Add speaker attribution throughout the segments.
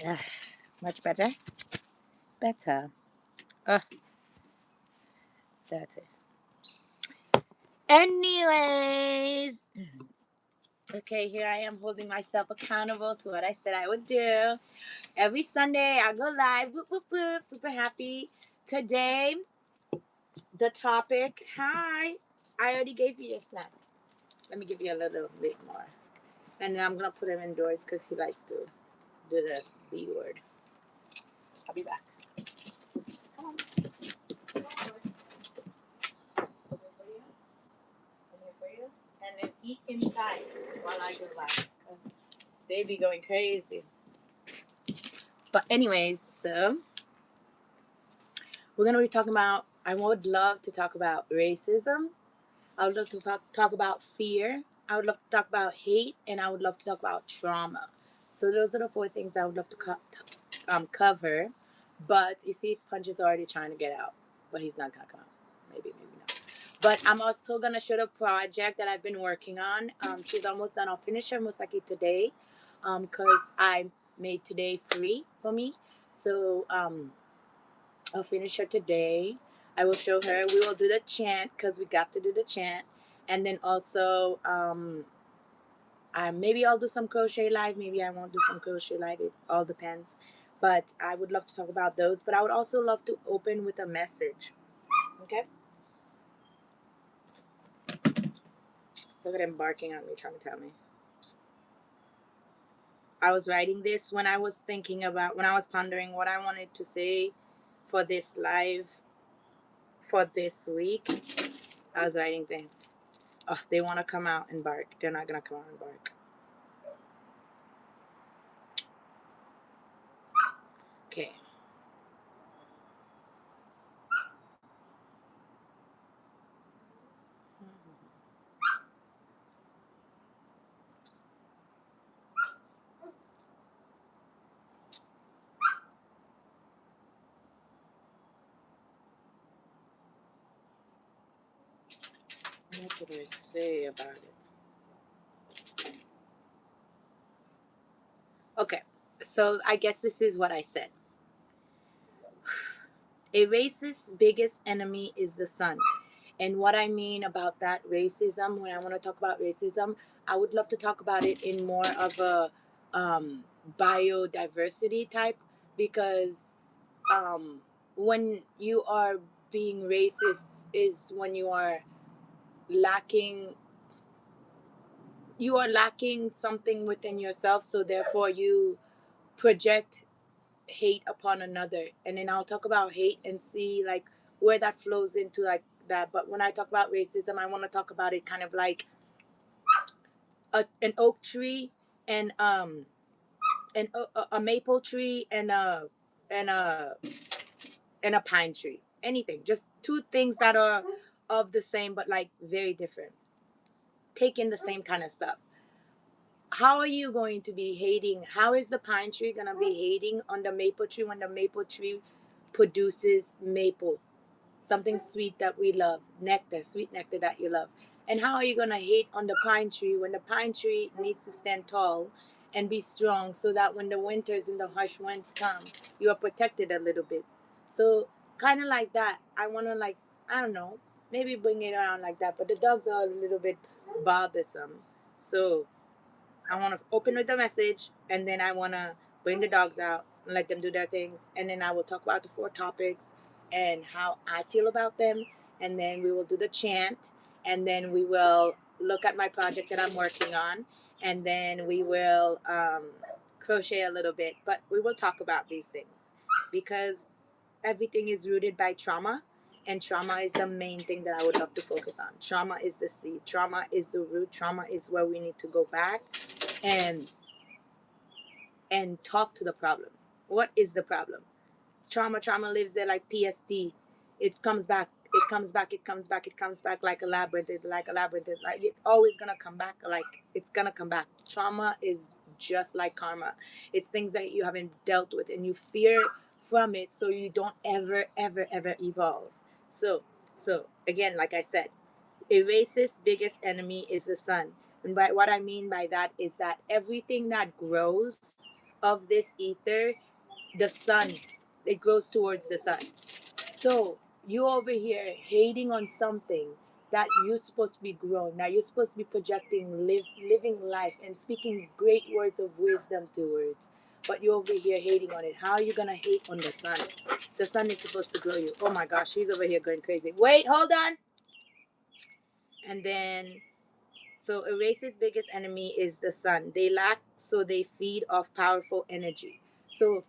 Speaker 1: Ah, much better. Better. Oh, it's dirty. Anyways, okay, here I am holding myself accountable to what I said I would do. Every Sunday I go live. Whoop, whoop, whoop. Super happy. Today, the topic. Hi. I already gave you your snack. Let me give you a little bit more. And then I'm going to put him indoors because he likes to do the B word. I'll be back. Come on. And then eat inside while I go live because they be going crazy. But anyways, so we're gonna be talking about. I would love to talk about racism. I would love to talk about fear. I would love to talk about hate, and I would love to talk about trauma. So those are the four things I would love to cover. But you see, Punch is already trying to get out, but he's not gonna come out. Maybe not. But I'm also gonna show the project that I've been working on. She's almost done. I'll finish her most likely today, because I made today free for me. So I'll finish her today. I will show her. We will do the chant because we got to do the chant, and then also maybe I'll do some crochet live. Maybe I won't do some crochet live. It all depends. But I would love to talk about those. But I would also love to open with a message. Okay. Look at him barking at me, trying to tell me. I was writing this when I was when I was pondering what I wanted to say for this live for this week. I was writing things. Oh, they want to come out and bark. They're not going to come out and bark. Okay. What did I say about it? Okay. So I guess this is what I said. A racist's biggest enemy is the sun. And what I mean about that racism, when I want to talk about racism, I would love to talk about it in more of a biodiversity type, because um, when you are being racist is when lacking you are lacking something within yourself, so therefore you project hate upon another. And then I'll talk about hate and see like where that flows into like that. But when I talk about racism, I want to talk about it kind of like an oak tree and a maple tree and a and a pine tree. Anything, just two things that are of the same but like very different, taking the same kind of stuff. How are you going to be hating? How is the pine tree going to be hating on the maple tree when the maple tree produces maple, something sweet that we love, nectar, sweet nectar that you love? And how are you going to hate on the pine tree when the pine tree needs to stand tall and be strong so that when the winters and the harsh winds come, you are protected a little bit? So, kind of like that. I want to, like, I don't know, maybe bring it around like that. But the dogs are a little bit bothersome. So, I want to open with the message, and then I want to bring the dogs out and let them do their things. And then I will talk about the four topics and how I feel about them. And then we will do the chant. And then we will look at my project that I'm working on. And then we will crochet a little bit. But we will talk about these things because everything is rooted by trauma. And trauma is the main thing that I would love to focus on. Trauma is the seed. Trauma is the root. Trauma is where we need to go back and talk to the problem. What is the problem? Trauma lives there like PST. It comes back. It comes back. It comes back. It comes back like a labyrinth. Like a labyrinth. Like it's always gonna come back. Like it's gonna come back. Trauma is just like karma. It's things that you haven't dealt with and you fear from it, so you don't ever evolve. So again, like I said, a racist's biggest enemy is the sun. And by what I mean by that is that everything that grows of this ether, the sun, it grows towards the sun. So you over here hating on something that you're supposed to be growing. Now you're supposed to be projecting living life and speaking great words of wisdom towards. But you're over here hating on it. How are you gonna hate on the sun? The sun is supposed to grow you. Oh my gosh, she's over here going crazy. Wait, hold on. And then so a race's biggest enemy is the sun. They lack, so they feed off powerful energy. So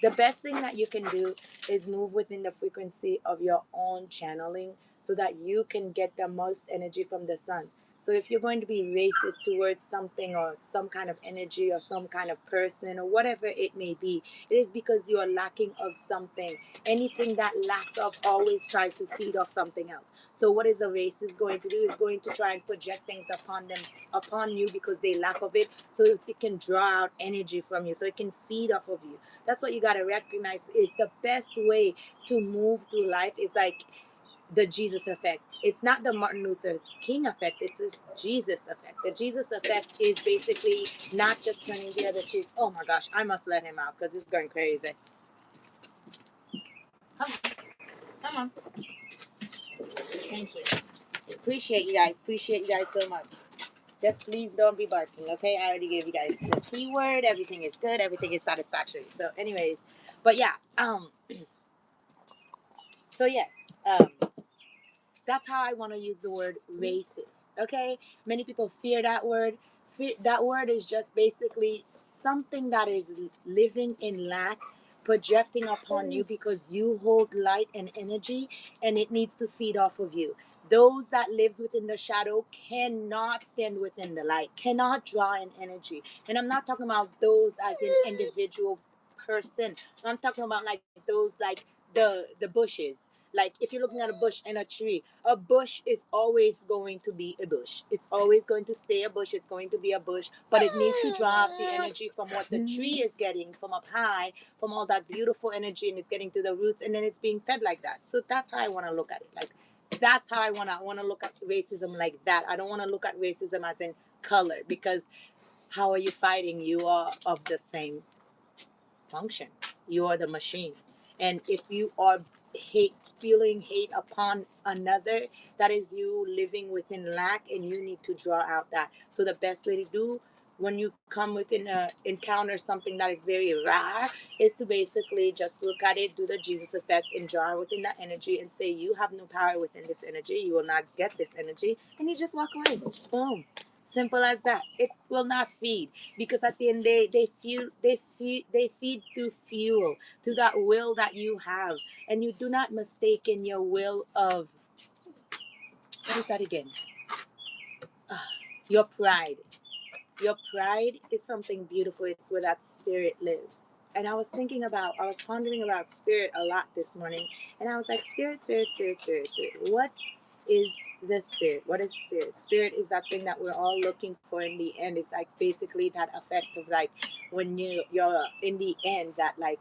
Speaker 1: the best thing that you can do is move within the frequency of your own channeling so that you can get the most energy from the sun. So if you're going to be racist towards something or some kind of energy or some kind of person or whatever it may be, it is because you are lacking of something. Anything that lacks of always tries to feed off something else. So what is a racist going to do is going to try and project things upon you because they lack of it, so it can draw out energy from you, so it can feed off of you. That's what you got to recognize is the best way to move through life is like the Jesus effect. It's not the Martin Luther King effect, it's a Jesus effect. The Jesus effect is basically not just turning the other cheek. Oh my gosh, I must let him out because it's going crazy. Come on. Thank you. Appreciate you guys. Appreciate you guys so much. Just please don't be barking, okay? I already gave you guys the keyword. Everything is good. Everything is satisfactory. So, anyways, but yeah, so yes, that's how I want to use the word racist. Okay, many people fear that word. That word is just basically something that is living in lack, projecting upon you because you hold light and energy, and it needs to feed off of you. Those that lives within the shadow cannot stand within the light, cannot draw in energy. And I'm not talking about those as an individual person. I'm talking about like those like the bushes. Like if you're looking at a bush and a bush is always going to be a bush. It's always going to stay a bush. It's going to be a bush, but it needs to draw out the energy from what the tree is getting from up high, from all that beautiful energy, and it's getting to the roots, and then it's being fed like that. So that's how I want to look at it. Like that's how I want to look at racism like that. I don't want to look at racism as in color, because how are you fighting? You are of the same function. You are the machine. And if you are spewing hate upon another, that is you living within lack, and you need to draw out that. So the best way to do when you come within encounter something that is very rare is to basically just look at it, do the Jesus effect, and draw within that energy and say you have no power within this energy. You will not get this energy, and you just walk away. Boom. Simple as that. It will not feed, because at the end they feed through fuel, through that will that you have, and you do not mistake in your will of what is that again? Your pride. Your pride is something beautiful. It's where that spirit lives. And I was pondering about spirit a lot this morning, and I was like, spirit, spirit, spirit, spirit, spirit. What is the spirit? What is spirit? Spirit is that thing that we're all looking for in the end. It's like basically that effect of like when you're in the end, that like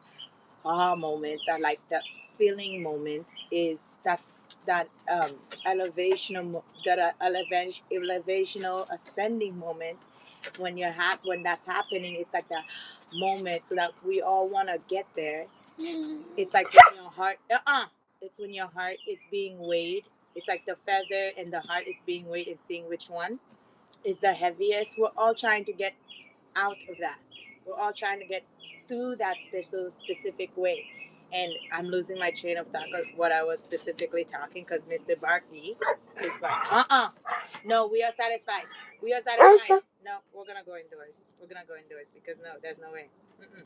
Speaker 1: moment, that like that feeling moment is that elevational ascending moment. When when that's happening, it's like that moment, so that we all want to get there. It's like when your heart it's when your heart is being weighed. It's like the feather and the heart is being weighed and seeing which one is the heaviest. We're all trying to get out of that. We're all trying to get through that specific way. And I'm losing my train of thought of what I was specifically talking, because Mr. Barkley is like, no, we are satisfied. We are satisfied. No, we're gonna go indoors. We're gonna go indoors because no, there's no way. Mm-mm.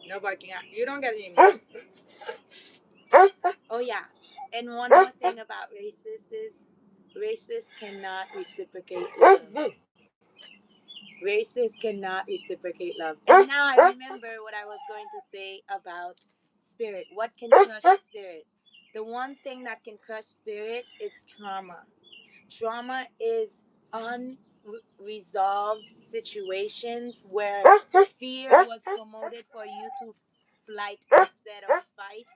Speaker 1: No barking out. You don't get any more. Oh yeah. And one more thing about racists is racists cannot reciprocate love. Racists cannot reciprocate love. And now I remember what I was going to say about spirit. What can crush spirit? The one thing that can crush spirit is trauma. Trauma is unresolved situations where fear was promoted for you to flight instead of fight.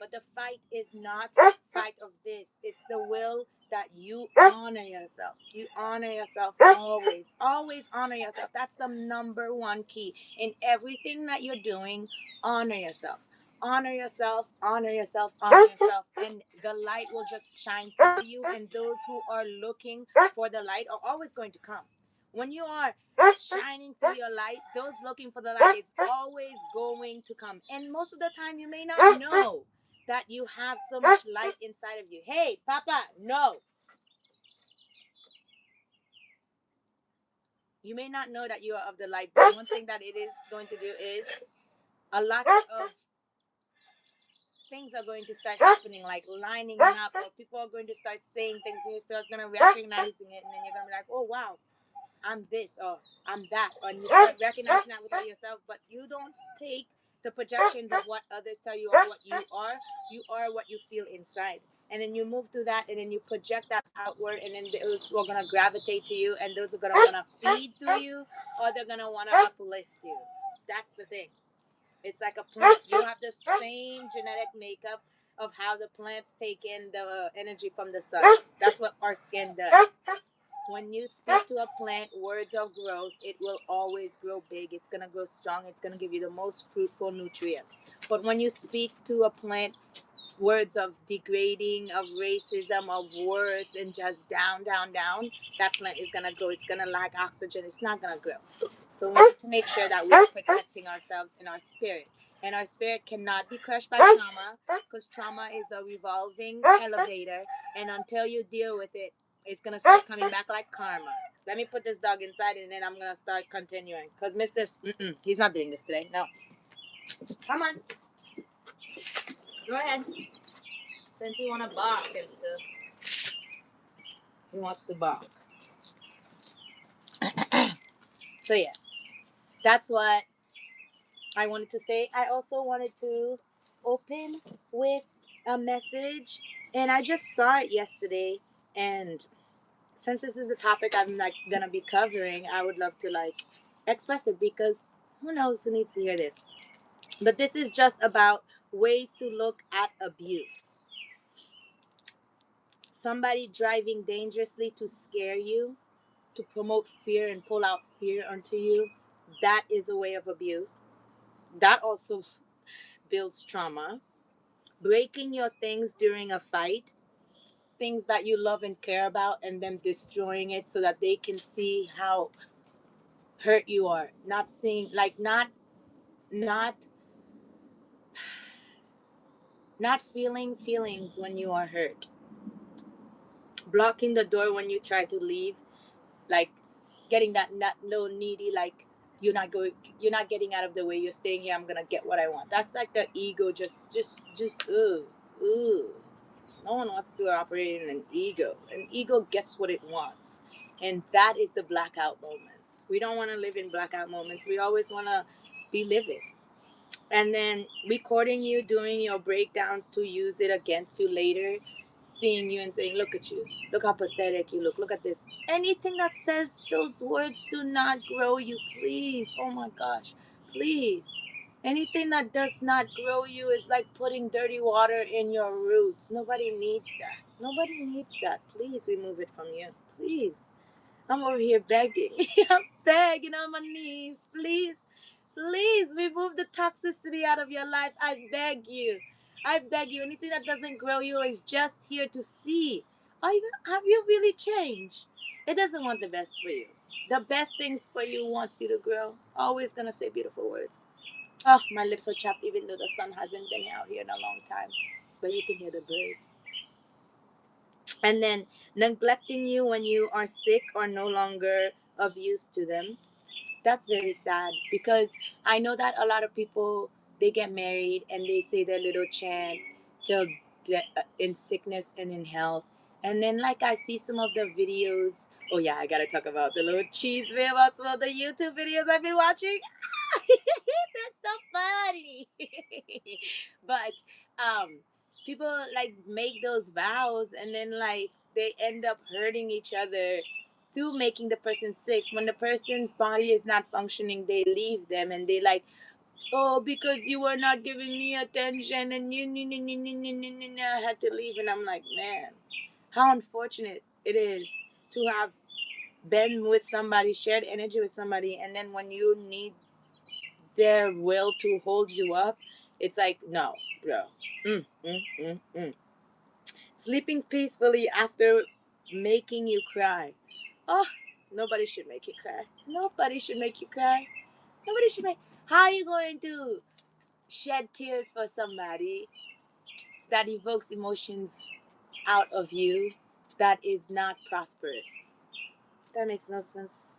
Speaker 1: But the fight is not fight of this. It's the will that you honor yourself. You honor yourself always. Always honor yourself. That's the number one key. In everything that you're doing, honor yourself. Honor yourself, honor yourself, honor yourself. And the light will just shine through you. And those who are looking for the light are always going to come. When you are shining through your light, those looking for the light is always going to come. And most of the time, you may not know that you have so much light inside of you. Hey, Papa, no. You may not know that you are of the light, but one thing that it is going to do is a lot of things are going to start happening, like lining up, or people are going to start saying things, and you start going to recognizing it, and then you're going to be like, oh, wow, I'm this, or I'm that, or you start recognizing that without yourself, but you don't take the projections of what others tell you of what you are what you feel inside. And then you move through that, and then you project that outward, and then those are going to gravitate to you, and those are going to want to feed through you, or they're going to want to uplift you. That's the thing. It's like a plant. You have the same genetic makeup of how the plants take in the energy from the sun. That's what our skin does. When you speak to a plant words of growth, it will always grow big. It's going to grow strong. It's going to give you the most fruitful nutrients. But when you speak to a plant words of degrading, of racism, of worse, and just down, down, down, that plant is going to go. It's going to lack oxygen. It's not going to grow. So we need to make sure that we're protecting ourselves in our spirit. And our spirit cannot be crushed by trauma, because trauma is a revolving elevator. And until you deal with it, it's going to start coming back like karma. Let me put this dog inside, and then I'm going to start continuing. Because he's not doing this today. No. Come on. Go ahead. Since you want to bark and stuff. He wants to bark. So, yes. That's what I wanted to say. I also wanted to open with a message. And I just saw it yesterday. And since this is the topic I'm like gonna be covering, I would love to like express it, because who knows who needs to hear this. But this is just about ways to look at abuse. Somebody driving dangerously to scare you, to promote fear and pull out fear onto you, that is a way of abuse. That also builds trauma. Breaking your things during a fight, things that you love and care about, and them destroying it so that they can see how hurt you are. Not seeing, like, not feeling feelings when you are hurt. Blocking the door when you try to leave, like getting that not no needy, like you're not getting out of the way, you're staying here, I'm gonna get what I want. That's like the ego, just ooh. No one wants to operate in an ego. An ego gets what it wants. And that is the blackout moments. We don't want to live in blackout moments. We always want to be livid. And then recording you doing your breakdowns to use it against you later, seeing you and saying, look at you, look how pathetic you look at this. Anything that says those words do not grow you, please. Oh my gosh, please. Anything that does not grow you is like putting dirty water in your roots. Nobody needs that. Nobody needs that. Please remove it from you. Please. I'm over here begging. I'm begging on my knees. Please, please remove the toxicity out of your life. I beg you. I beg you. Anything that doesn't grow you is just here to see. Have you really changed? It doesn't want the best for you. The best things for you wants you to grow. Always gonna say beautiful words. Oh, my lips are chapped even though the sun hasn't been out here in a long time. But you can hear the birds. And then neglecting you when you are sick or no longer of use to them. That's very sad, because I know that a lot of people, they get married and they say their little chant till in sickness and in health. And then like I see some of the videos. Oh yeah, I gotta talk about the little cheese video about some of the YouTube videos I've been watching. They're so funny. But people like make those vows, and then like they end up hurting each other through making the person sick. When the person's body is not functioning, they leave them, and they like oh, because you were not giving me attention and I had to leave. And I'm like, man, how unfortunate it is to have been with somebody, shared energy with somebody, and then when you need their will to hold you up, it's like, no, bro. Mm, mm, mm, mm. Sleeping peacefully after making you cry. Oh, nobody should make you cry. Nobody should make you cry. Nobody should make. How are you going to shed tears for somebody that evokes emotions out of you that is not prosperous? That makes no sense.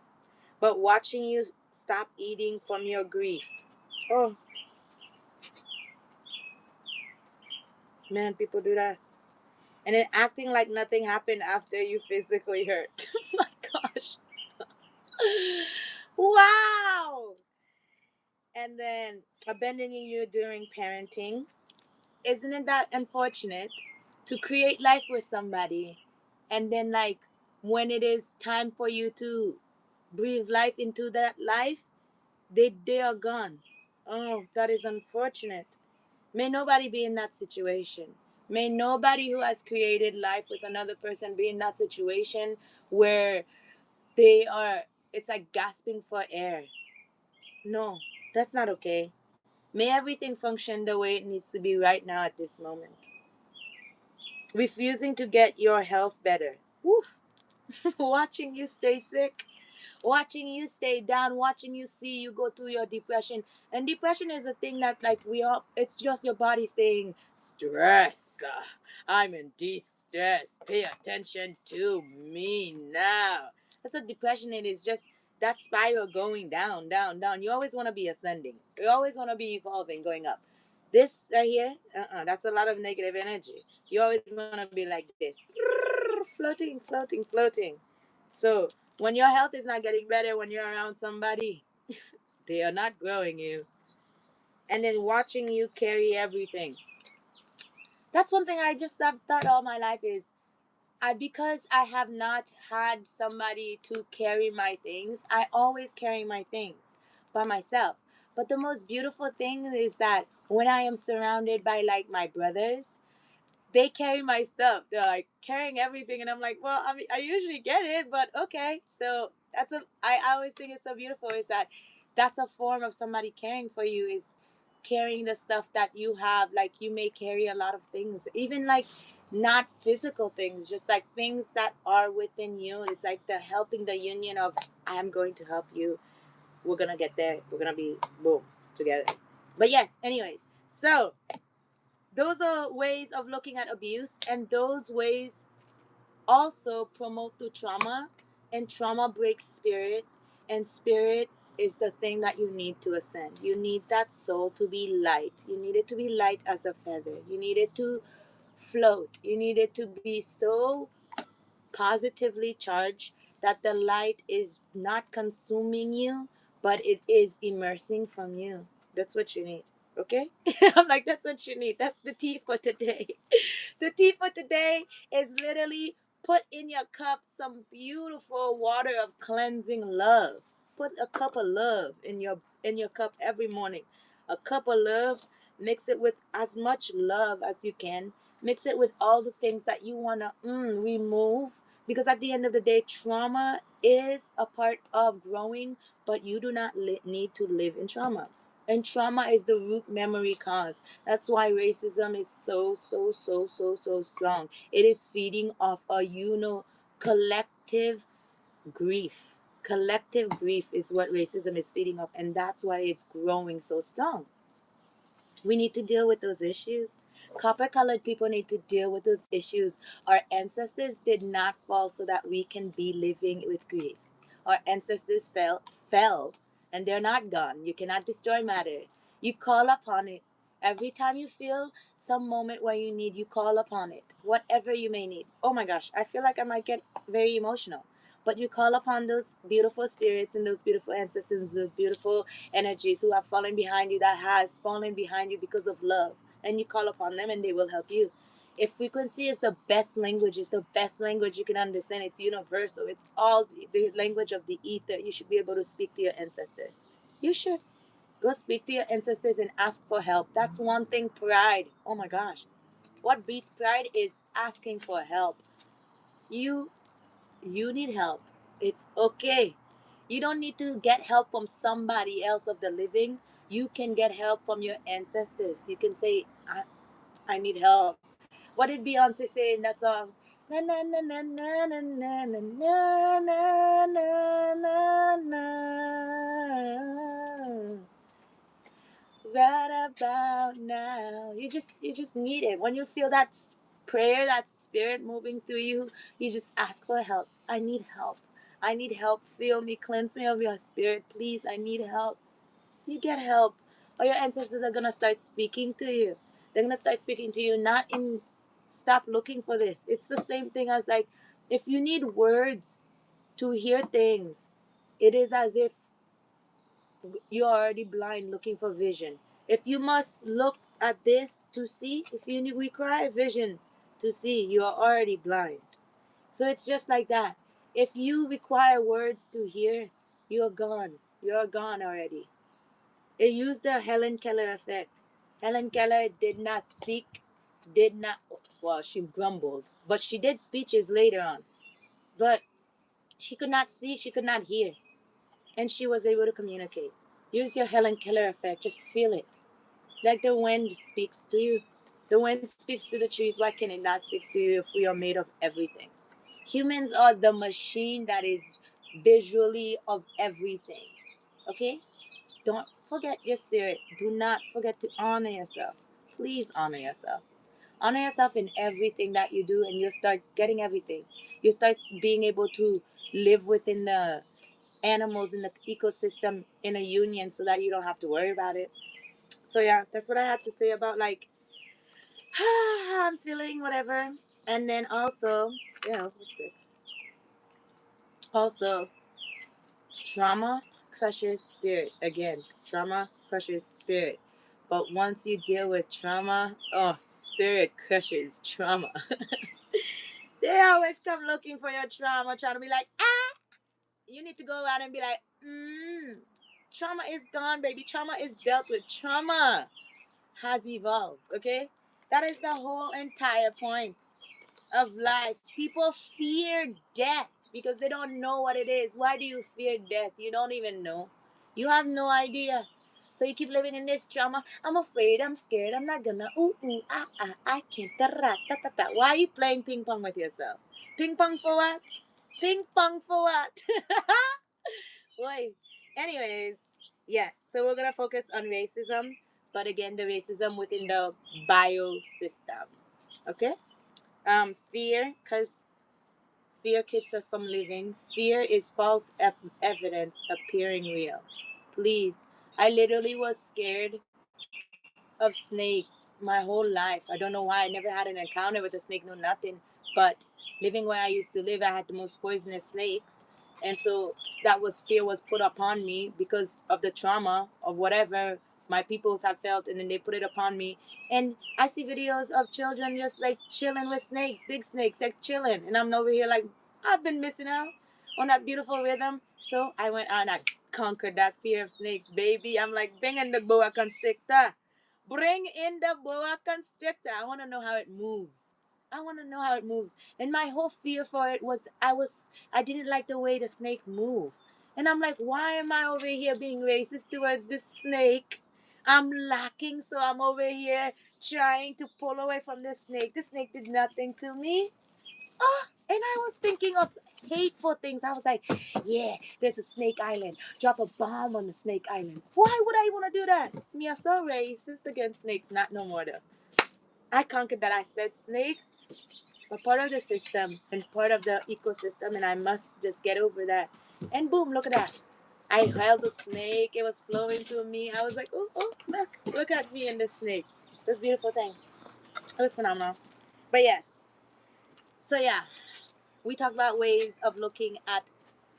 Speaker 1: But watching you stop eating from your grief. Oh, man, people do that. And then acting like nothing happened after you physically hurt. Oh my gosh. Wow. And then abandoning you during parenting. Isn't it that unfortunate to create life with somebody and then, like, when it is time for you to breathe life into that life, they are gone. Oh, that is unfortunate. May nobody be in that situation. May nobody who has created life with another person be in that situation where they are, it's like gasping for air. No, that's not okay. May everything function the way it needs to be right now at this moment. Refusing to get your health better. Woof. Watching you stay sick, watching you stay down, watching you see you go through your depression. And depression is a thing that, like, we all, it's just your body saying, stress. I'm in distress. Pay attention to me now. That's what depression is, just that spiral going down, down, down. You always want to be ascending. You always want to be evolving, going up. This right here, that's a lot of negative energy. You always want to be like this, floating, floating, floating. So when your health is not getting better, when you're around somebody, they are not growing you. And then watching you carry everything. That's one thing I just have thought all my life is, because I have not had somebody to carry my things, I always carry my things by myself. But the most beautiful thing is that when I am surrounded by, like, my brothers, they carry my stuff. They're like carrying everything, and I'm like, well, I mean, I usually get it, but okay. So I always think it's so beautiful is that that's a form of somebody caring for you, is carrying the stuff that you have. Like, you may carry a lot of things, even like not physical things, just like things that are within you. It's like the helping, the union of, I am going to help you. We're gonna get there. We're gonna be boom together. But yes, anyways, so those are ways of looking at abuse, and those ways also promote to trauma, and trauma breaks spirit, and spirit is the thing that you need to ascend. You need that soul to be light. You need it to be light as a feather. You need it to float. You need it to be so positively charged that the light is not consuming you, but it is immersing from you. That's what you need. Okay? I'm like, that's what you need. That's the tea for today. The tea for today is literally put in your cup some beautiful water of cleansing love. Put a cup of love in your cup every morning. A cup of love, mix it with as much love as you can. Mix it with all the things that you want to remove, because at the end of the day, trauma is a part of growing, but you do not need to live in trauma. And trauma is the root memory cause. That's why racism is so, so, so, so, so strong. It is feeding off a collective grief. Collective grief is what racism is feeding off, and that's why it's growing so strong. We need to deal with those issues. Copper colored people need to deal with those issues. Our ancestors did not fall so that we can be living with grief. Our ancestors fell, and they're not gone. You cannot destroy matter. You call upon it. Every time you feel some moment where you need, you call upon it. Whatever you may need. Oh my gosh, I feel like I might get very emotional. But you call upon those beautiful spirits and those beautiful ancestors, those beautiful energies who have fallen behind you, that has fallen behind you because of love, and you call upon them and they will help you. If frequency is the best language, it's the best language you can understand. It's universal. It's all the language of the ether. You should be able to speak to your ancestors. You should. Go speak to your ancestors and ask for help. That's one thing. Pride. Oh my gosh. What beats pride is asking for help. You you need help. It's okay. You don't need to get help from somebody else of the living. You can get help from your ancestors. You can say, I need help. What did Beyonce say in that song? Na na na na na na na na na na na na na. Right about now. You just need it. When you feel that prayer, that spirit moving through you, you just ask for help. I need help. I need help. Feel me, cleanse me of your spirit. Please, I need help. You get help. Or your ancestors are gonna start speaking to you. They're gonna start speaking to you, not in stop looking for this. It's the same thing as like if you need words to hear things, it is as if you're already blind looking for vision. If you must look at this to see, if you require vision to see, you are already blind. So it's just like that. If you require words to hear, you're gone. You're gone already. It used the Helen Keller effect. Helen Keller did not speak, did not, well, she grumbled, but she did speeches later on. But she could not see, she could not hear, and she was able to communicate. Use your Helen Keller effect, just feel it. Like the wind speaks to you. The wind speaks to the trees. Why can it not speak to you if we are made of everything? Humans are the machine that is visually of everything. Okay? Don't forget your spirit. Do not forget to honor yourself. Please honor yourself. Honor yourself in everything that you do, and you'll start getting everything. You start being able to live within the animals in the ecosystem in a union so that you don't have to worry about it. So yeah, that's what I had to say about like how I'm feeling, whatever. And then also, what's this? Also, trauma crushes spirit. Again, trauma crushes spirit. But once you deal with trauma, oh, spirit crushes trauma. They always come looking for your trauma, trying to be like, ah, you need to go out and be like, trauma is gone, baby. Trauma is dealt with. Trauma has evolved, okay? That is the whole entire point of life. People fear death because they don't know what it is. Why do you fear death? You don't even know. You have no idea. So you keep living in this trauma. I'm afraid, I'm scared, I'm not gonna. I can't. Ta-ra-ta-ta-ta. Why are you playing ping pong with yourself? Ping pong for what? Ping pong for what? Boy. Anyways, yes. So we're gonna focus on racism, but again, the racism within the biosystem. Okay. Fear, because fear keeps us from living. Fear is false evidence appearing real. Please, I literally was scared of snakes my whole life. I don't know why. I never had an encounter with a snake, no nothing. But living where I used to live, I had the most poisonous snakes. And so that was fear was put upon me because of the trauma of whatever my peoples have felt, and then they put it upon me. And I see videos of children just like chilling with snakes, big snakes, like chilling. And I'm over here like, I've been missing out on that beautiful rhythm. So I went out and I conquered that fear of snakes, baby. I'm like, bring in the boa constrictor. Bring in the boa constrictor. I want to know how it moves. I want to know how it moves. And my whole fear for it was I didn't like the way the snake moved. And I'm like, why am I over here being racist towards this snake? I'm lacking, so I'm over here trying to pull away from the snake. The snake did nothing to me. Oh, and I was thinking of hateful things. I was like, yeah, there's a snake island. Drop a bomb on the snake island. Why would I want to do that? It's me, I'm so racist against snakes. Not no more though. I conquered that. I said snakes are part of the system and part of the ecosystem, and I must just get over that. And boom, look at that. I held the snake. It was flowing through me. I was like, oh, look at me and the snake. It was a beautiful thing. It was phenomenal. But yes. So yeah, we talk about ways of looking at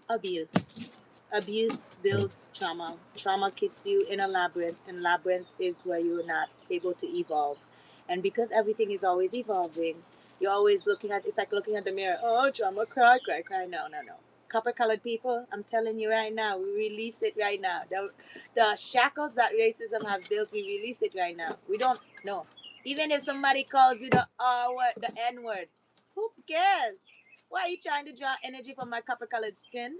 Speaker 1: abuse. Abuse builds trauma. Trauma keeps you in a labyrinth, and labyrinth is where you're not able to evolve. And because everything is always evolving, you're always looking at it's like looking at the mirror. Oh, trauma, cry, cry, cry. No, no, no. copper colored people, I'm telling you right now, we release it right now. The shackles that racism have built, we release it right now. We don't know. Even if somebody calls you the R word, the N word, who cares? Why are you trying to draw energy from my copper colored skin?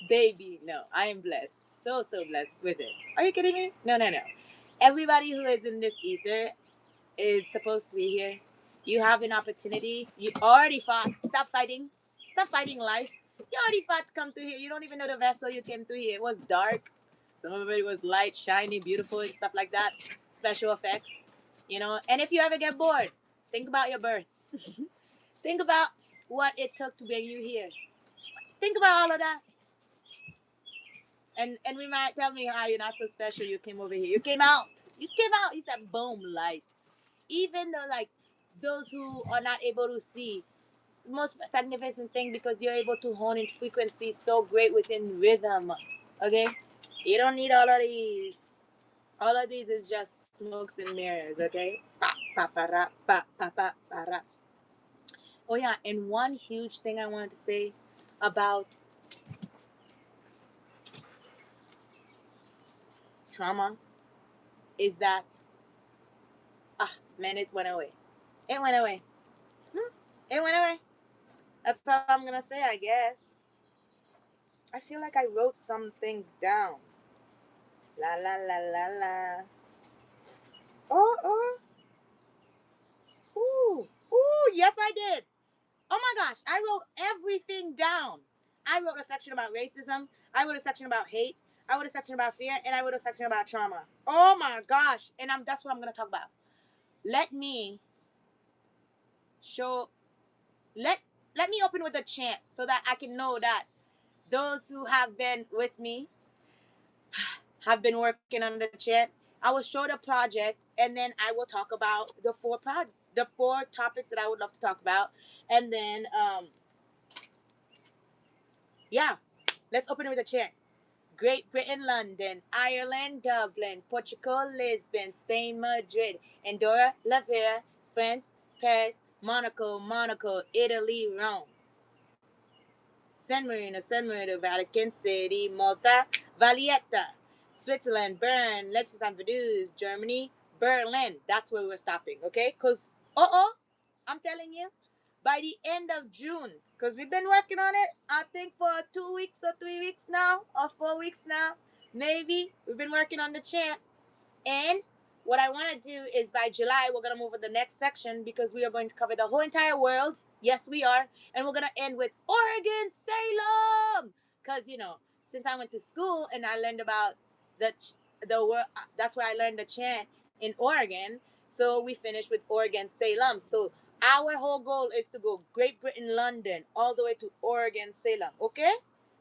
Speaker 1: Baby, no, I am blessed. So, so blessed with it. Are you kidding me? No, no, no. Everybody who is in this ether is supposed to be here. You have an opportunity. You already fought. Stop fighting. Stop fighting life. You already fought to come through here. You don't even know the vessel you came through here. It was dark. Some of it was light, shiny, beautiful, and stuff like that. Special effects. You know, and if you ever get bored, think about your birth. Think about what it took to bring you here. Think about all of that. And we might tell me how you're not so special. You came over here. You came out. You came out. You said boom, light. Even though like those who are not able to see, most magnificent thing because you're able to hone in frequency so great within rhythm. Okay, you don't need all of these. All of these is just smokes and mirrors. Okay. Pa, pa, pa, ra, pa, pa, pa, pa, ra. Oh yeah, and one huge thing I wanted to say about trauma is that man, it went away. It went away. It went away. That's all I'm gonna say, I guess. I feel like I wrote some things down. La la la la la. Oh, oh. Ooh. Ooh, yes, I did. Oh my gosh, I wrote everything down. I wrote a section about racism. I wrote a section about hate. I wrote a section about fear. And I wrote a section about trauma. Oh my gosh. And that's what I'm going to talk about. Let me show, let, let me open with a chant so that I can know that those who have been with me have been working on the chant. I will show the project and then I will talk about the four topics that I would love to talk about. And then yeah, let's open with a chant. Great Britain, London, Ireland, Dublin, Portugal, Lisbon, Spain, Madrid, Andorra, Latvia, France, Paris, Monaco, Italy, Rome, San Marino, Vatican City, Malta, Valletta, Switzerland, Bern, Liechtenstein, Vaduz, Germany, Berlin. That's where we're stopping, okay? Because, I'm telling you, by the end of June, because we've been working on it, I think for 2 weeks or 3 weeks now, or 4 weeks now, maybe. We've been working on the chant. And what I want to do is by July, we're going to move to the next section because we are going to cover the whole entire world. Yes, we are. And we're going to end with Oregon, Salem. Because, since I went to school and I learned about the world, that's where I learned the chant in Oregon. So we finished with Oregon, Salem. So our whole goal is to go Great Britain, London, all the way to Oregon, Salem. Okay?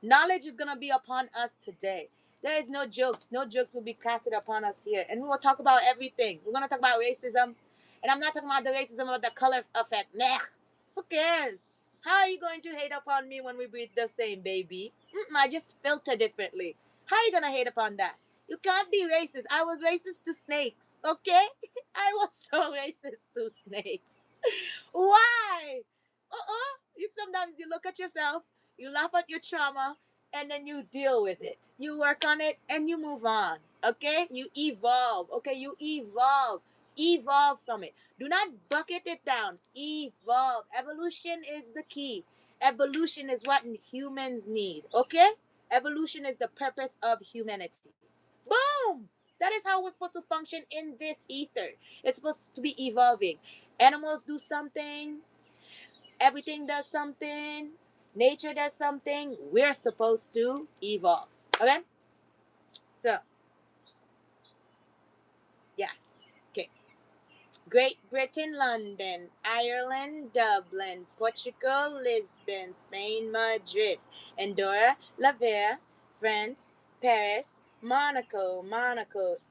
Speaker 1: Knowledge is going to be upon us today. There is no jokes. No jokes will be casted upon us here. And we will talk about everything. We're going to talk about racism. And I'm not talking about the racism of the color effect. Meh. Who cares? How are you going to hate upon me when we breathe the same, baby? I just filter differently. How are you going to hate upon that? You can't be racist. I was racist to snakes, okay? I was so racist to snakes. Why? You sometimes you look at yourself, you laugh at your trauma, and then you deal with it. You work on it and you move on. Okay? You evolve. Okay, you evolve. Evolve from it. Do not bucket it down. Evolve. Evolution is the key. Evolution is what humans need. Okay? Evolution is the purpose of humanity. Boom! That is how we're supposed to function in this ether. It's supposed to be evolving. Animals do something, everything does something, nature does something. We're supposed to evolve. Okay? So, yes. Okay. Great Britain, London, Ireland, Dublin, Portugal, Lisbon, Spain, Madrid, Andorra, Latvia, France, Paris, Monaco,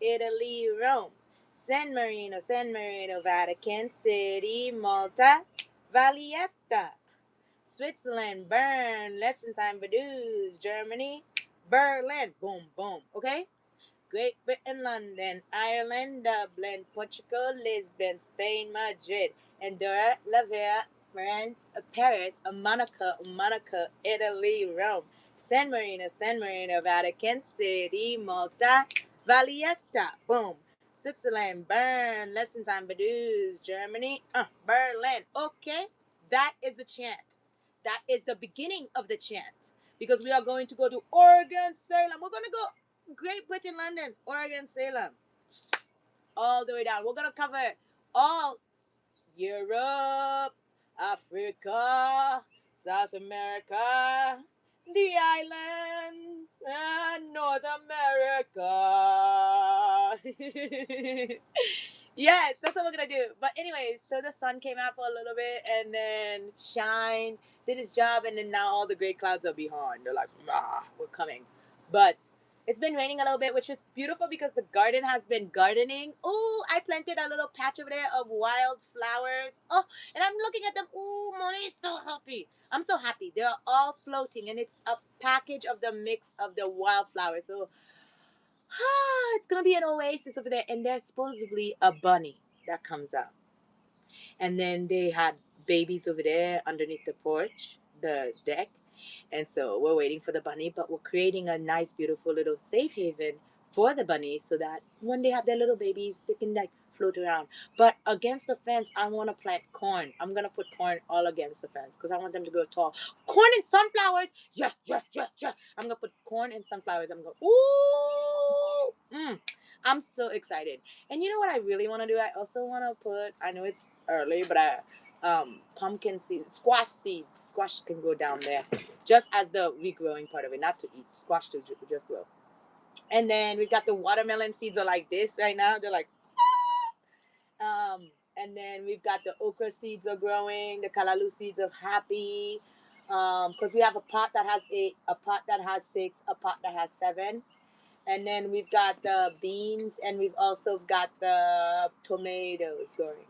Speaker 1: Italy, Rome, San Marino, Vatican City, Malta, Valletta, Switzerland, Bern, Liechtenstein, Vaduz, Germany, Berlin, boom, boom, okay? Great Britain, London, Ireland, Dublin, Portugal, Lisbon, Spain, Madrid, Andorra, Latvia, France, Paris, Monaco, Monaco, Italy, Rome, San Marino, Vatican City, Malta, Valletta, boom. Switzerland, Bern, Liechtenstein, Vaduz, Germany, Berlin. Okay, that is the chant. That is the beginning of the chant. Because we are going to go to Oregon, Salem. We're going to go Great Britain, London, Oregon, Salem. All the way down. We're going to cover all Europe, Africa, South America, the islands, and North America. Yes, that's what we're gonna do. But anyways, so the sun came out for a little bit and then shine, did his job, and then now all the gray clouds are behind. They're like, ah, we're coming. But it's been raining a little bit, which is beautiful because the garden has been gardening. Oh, I planted a little patch over there of wild flowers. Oh, and I'm looking at them. Oh, mommy's so happy. I'm so happy. They're all floating, and it's a package of the mix of the wildflowers. So it's gonna be an oasis over there, and there's supposedly a bunny that comes out. And then they had babies over there underneath the porch, the deck. And so we're waiting for the bunny, but we're creating a nice, beautiful little safe haven for the bunnies so that when they have their little babies, they can like float around. But against the fence, I want to plant corn. I'm going to put corn all against the fence because I want them to grow tall. Corn and sunflowers. Yeah, yeah, yeah, yeah. I'm going to put corn and sunflowers. I'm going, ooh. I'm so excited. And you know what I really want to do? I also want to put, I know it's early, but pumpkin seeds, squash seeds. Squash can go down there just as the regrowing part of it, not to eat. Squash to just grow. And then we've got the watermelon seeds are like this right now. They're like, and then we've got the okra seeds are growing, the kalalu seeds of happy. Because we have a pot that has 8, a pot that has 6, a pot that has 7. And then we've got the beans, and we've also got the tomatoes growing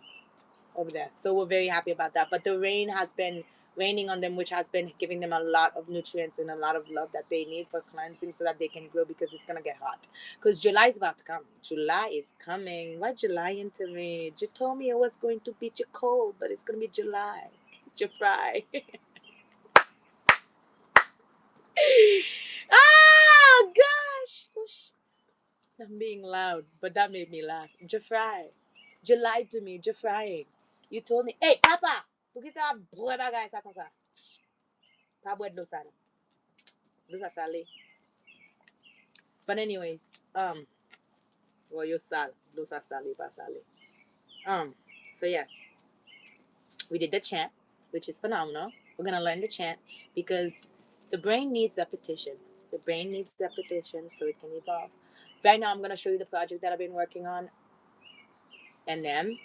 Speaker 1: over there. So we're very happy about that. But the rain has been raining on them, which has been giving them a lot of nutrients and a lot of love that they need for cleansing so that they can grow because it's going to get hot. Because July is about to come. July is coming. Why July into me? You told me it was going to be cold, but it's going to be July. Fry. Oh, gosh. I'm being loud, but that made me laugh. Jeffrey. You lied to me. Jeffrey. You told me, hey, papa, por que você vai boa bagay sa kon sa? Pa boa de sa. Sa sale. But anyways, well, you sal. Sa sale, pa sale. So yes, we did the chant, which is phenomenal. We're going to learn the chant because the brain needs repetition. The brain needs repetition so it can evolve. Right now, I'm going to show you the project that I've been working on. And then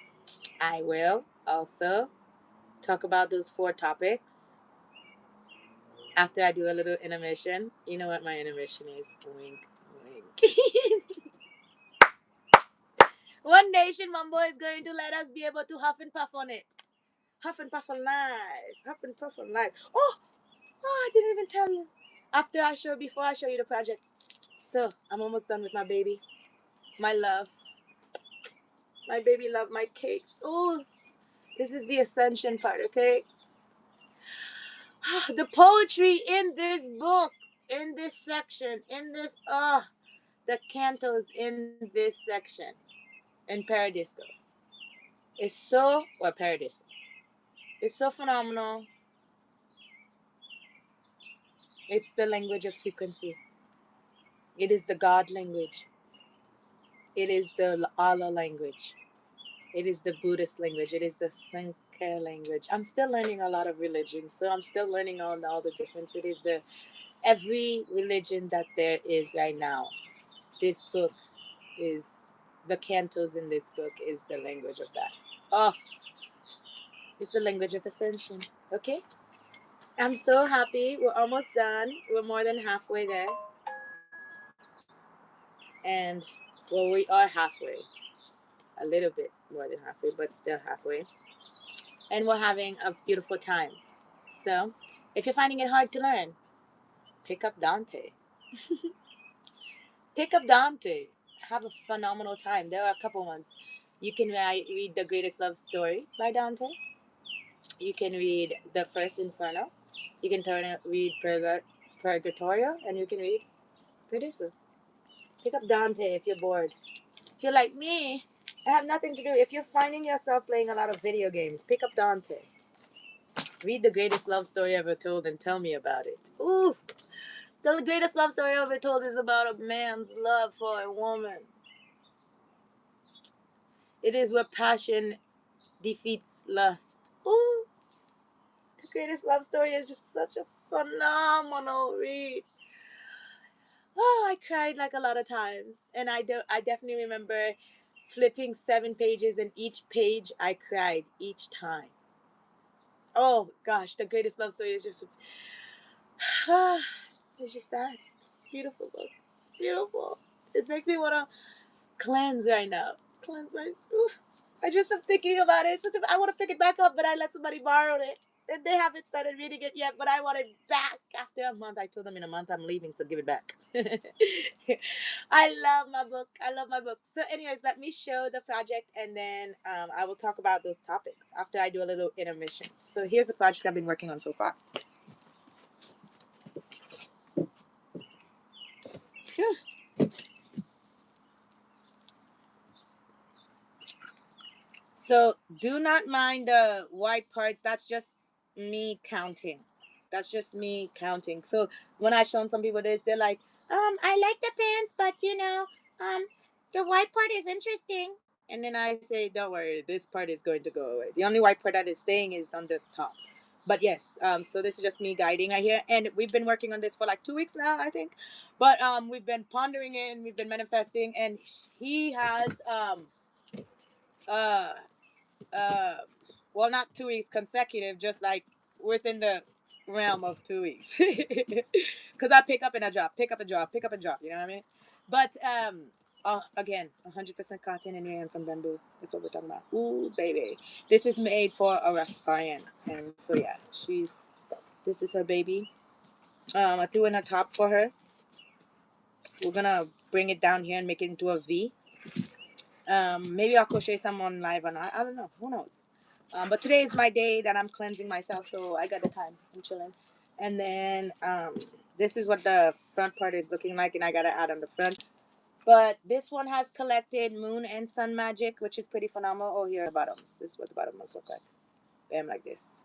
Speaker 1: I will also talk about those 4 topics after I do a little intermission. You know what my intermission is? Wink, wink. One nation Mambo is going to let us be able to huff and puff on it. Huff and puff on live. Huff and puff on live. Oh, I didn't even tell you. Before I show you the project. So, I'm almost done with my baby. My love. My baby love my cakes. Oh, this is the ascension part, okay? The poetry in this book, in this section, the cantos in this section, in Paradisco, Paradisco. It's so phenomenal. It's the language of frequency. It is the God language. It is the Allah language. It is the Buddhist language. It is the Sankhya language. I'm still learning a lot of religions, so I'm still learning all the difference. It is every religion that there is right now. This book is, the cantos in this book is the language of that. Oh, it's the language of ascension. Okay? I'm so happy. We're almost done. We're more than halfway there. And, well, we are halfway. A little bit more than halfway, but still halfway. And we're having a beautiful time. So, if you're finding it hard to learn, pick up Dante. Pick up Dante. Have a phenomenal time. There are a couple ones. You can read The Greatest Love Story by Dante. You can read the first Inferno. You can read Purgatorio, and you can read Paradiso. Pick up Dante if you're bored. If you're like me, I have nothing to do. If you're finding yourself playing a lot of video games, pick up Dante. Read the greatest love story ever told and tell me about it. Ooh, the greatest love story ever told is about a man's love for a woman. It is where passion defeats lust. Ooh, the greatest love story is just such a phenomenal read. Oh, I cried like a lot of times, and I definitely remember flipping 7 pages, and each page I cried each time. Oh gosh, the greatest love story is just it's just that. It's beautiful book. Beautiful. It makes me wanna cleanse right now. Cleanse my oof. I just am thinking about it. I want to pick it back up, but I let somebody borrow it. And they haven't started reading it yet, but I want it back after a month. I told them in a month I'm leaving, so give it back. I love my book. I love my book. So, anyways, let me show the project, and then I will talk about those topics after I do a little intermission. So, here's the project I've been working on so far. Phew. So do not mind the white parts. That's just me counting. That's just me counting. So when I shown some people this, they're like, I like the pants, but the white part is interesting. And then I say, don't worry, this part is going to go away. The only white part that is staying is on the top. But yes, so this is just me guiding right here, and we've been working on this for like 2 weeks now, I think. But we've been pondering it, and we've been manifesting, and he has uh uh well, not 2 weeks consecutive, just like within the realm of 2 weeks, because I pick up and I drop, pick up and drop, pick up and drop, you know what I mean? But again, 100% cotton and yarn from bamboo. That's what we're talking about. Ooh baby, this is made for a Rastafarian. And so yeah, this is her baby. I threw in a top for her. We're gonna bring it down here and make it into a V. Maybe I'll crochet some on live or not. I don't know. Who knows? But today is my day that I'm cleansing myself, so I got the time. I'm chilling. And then this is what the front part is looking like, and I gotta add on the front. But this one has collected moon and sun magic, which is pretty phenomenal. Oh, here are the bottoms. This is what the bottom must look like. Bam, like this.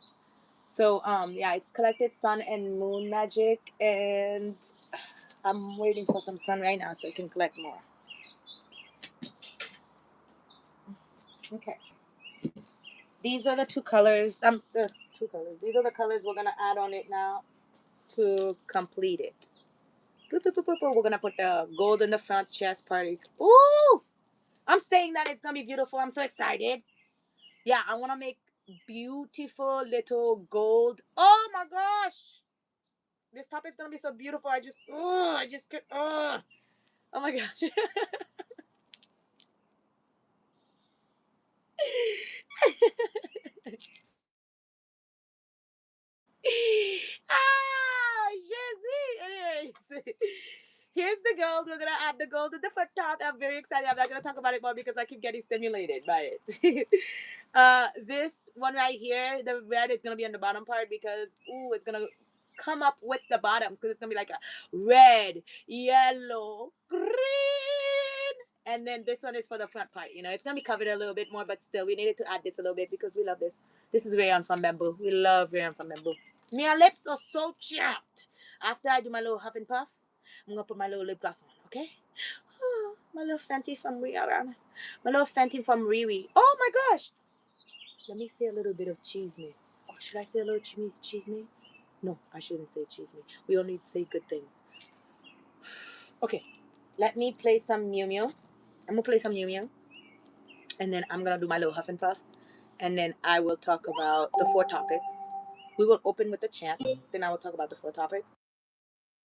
Speaker 1: So yeah, it's collected sun and moon magic, and I'm waiting for some sun right now so I can collect more. Okay. These are the two colors. The two colors. These are the colors we're gonna add on it now to complete it. Boop, boop, boop, boop, boop. We're gonna put the gold in the front chest part. Ooh! I'm saying that it's gonna be beautiful. I'm so excited. Yeah, I wanna make beautiful little gold. Oh my gosh! This top is gonna be so beautiful. I just could, oh my gosh. Ah, yes. Anyways, here's the gold. We're gonna add the gold to the front top. I'm very excited. I'm not gonna talk about it more because I keep getting stimulated by it. This one right here, the red, is gonna be on the bottom part because it's gonna come up with the bottoms because it's gonna be like a red, yellow, green. And then this one is for the front part. It's gonna be covered a little bit more, but still, we needed to add this a little bit because we love this. This is rayon from bamboo. We love rayon from bamboo. My lips are so chapped. After I do my little huff and puff, I'm gonna put my little lip gloss on, okay? My little Fenty from Riri. My little Fenty from Riri. Oh my gosh! Let me say a little bit of cheese me. Oh, should I say a little cheese me? No, I shouldn't say cheese me. We only say good things. Okay, let me play some Mew Mew. I'm gonna play some Mew Mew, and then I'm gonna do my little huff and puff, and then I will talk about the 4 topics. We will open with the chant, then I will talk about the 4 topics.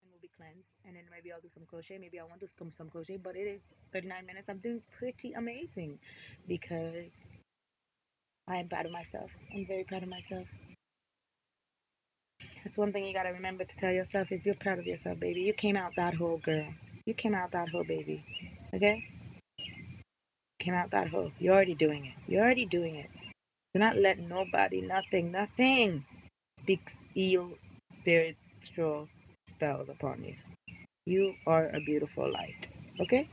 Speaker 1: And will be cleansed, and then maybe I'll do some crochet. Maybe I want to do some crochet, but it is 39 minutes. I'm doing pretty amazing because I am proud of myself. I'm very proud of myself. That's one thing you gotta remember to tell yourself is you're proud of yourself, baby. You came out that whole girl. You came out that whole baby. Okay? Came out that whole. You're already doing it. You're already doing it.
Speaker 2: Do not let nobody, nothing speaks ill spiritual spells upon you. You are a beautiful light. Okay?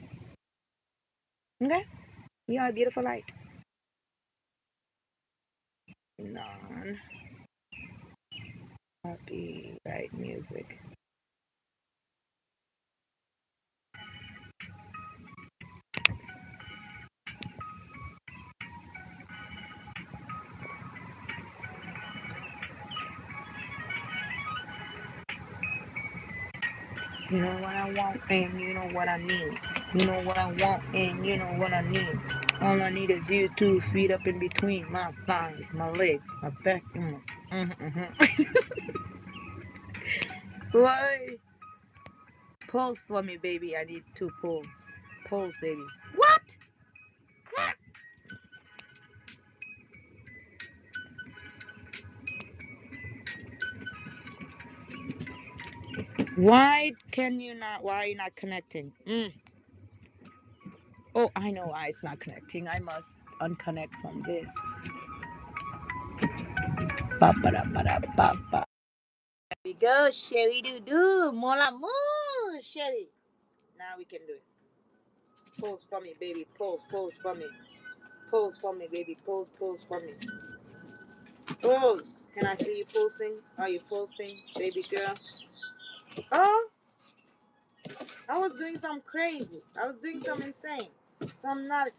Speaker 2: Okay? You are a beautiful light. Non copyright music. You know what I want and you know what I need. You know what I want and you know what I need. All I need is you 2 feet up in between my thighs, my legs, my back. Why? Pulse for me, baby. I need 2 pulls. Pulse, baby. What? Why can you not? Why are you not connecting? Oh, I know why it's not connecting. I must unconnect from this. Ba ba da ba da ba ba.
Speaker 1: There we go, Sherry doo doo. Mon amour, Sherry. Now we can do it. Pulse for me, baby. Pulse for me. Pulse for me, baby. Pulse for me. Pulse. Can I see you pulsing? Are you pulsing, baby girl? Oh, I was doing something crazy. I was doing something insane. Some not.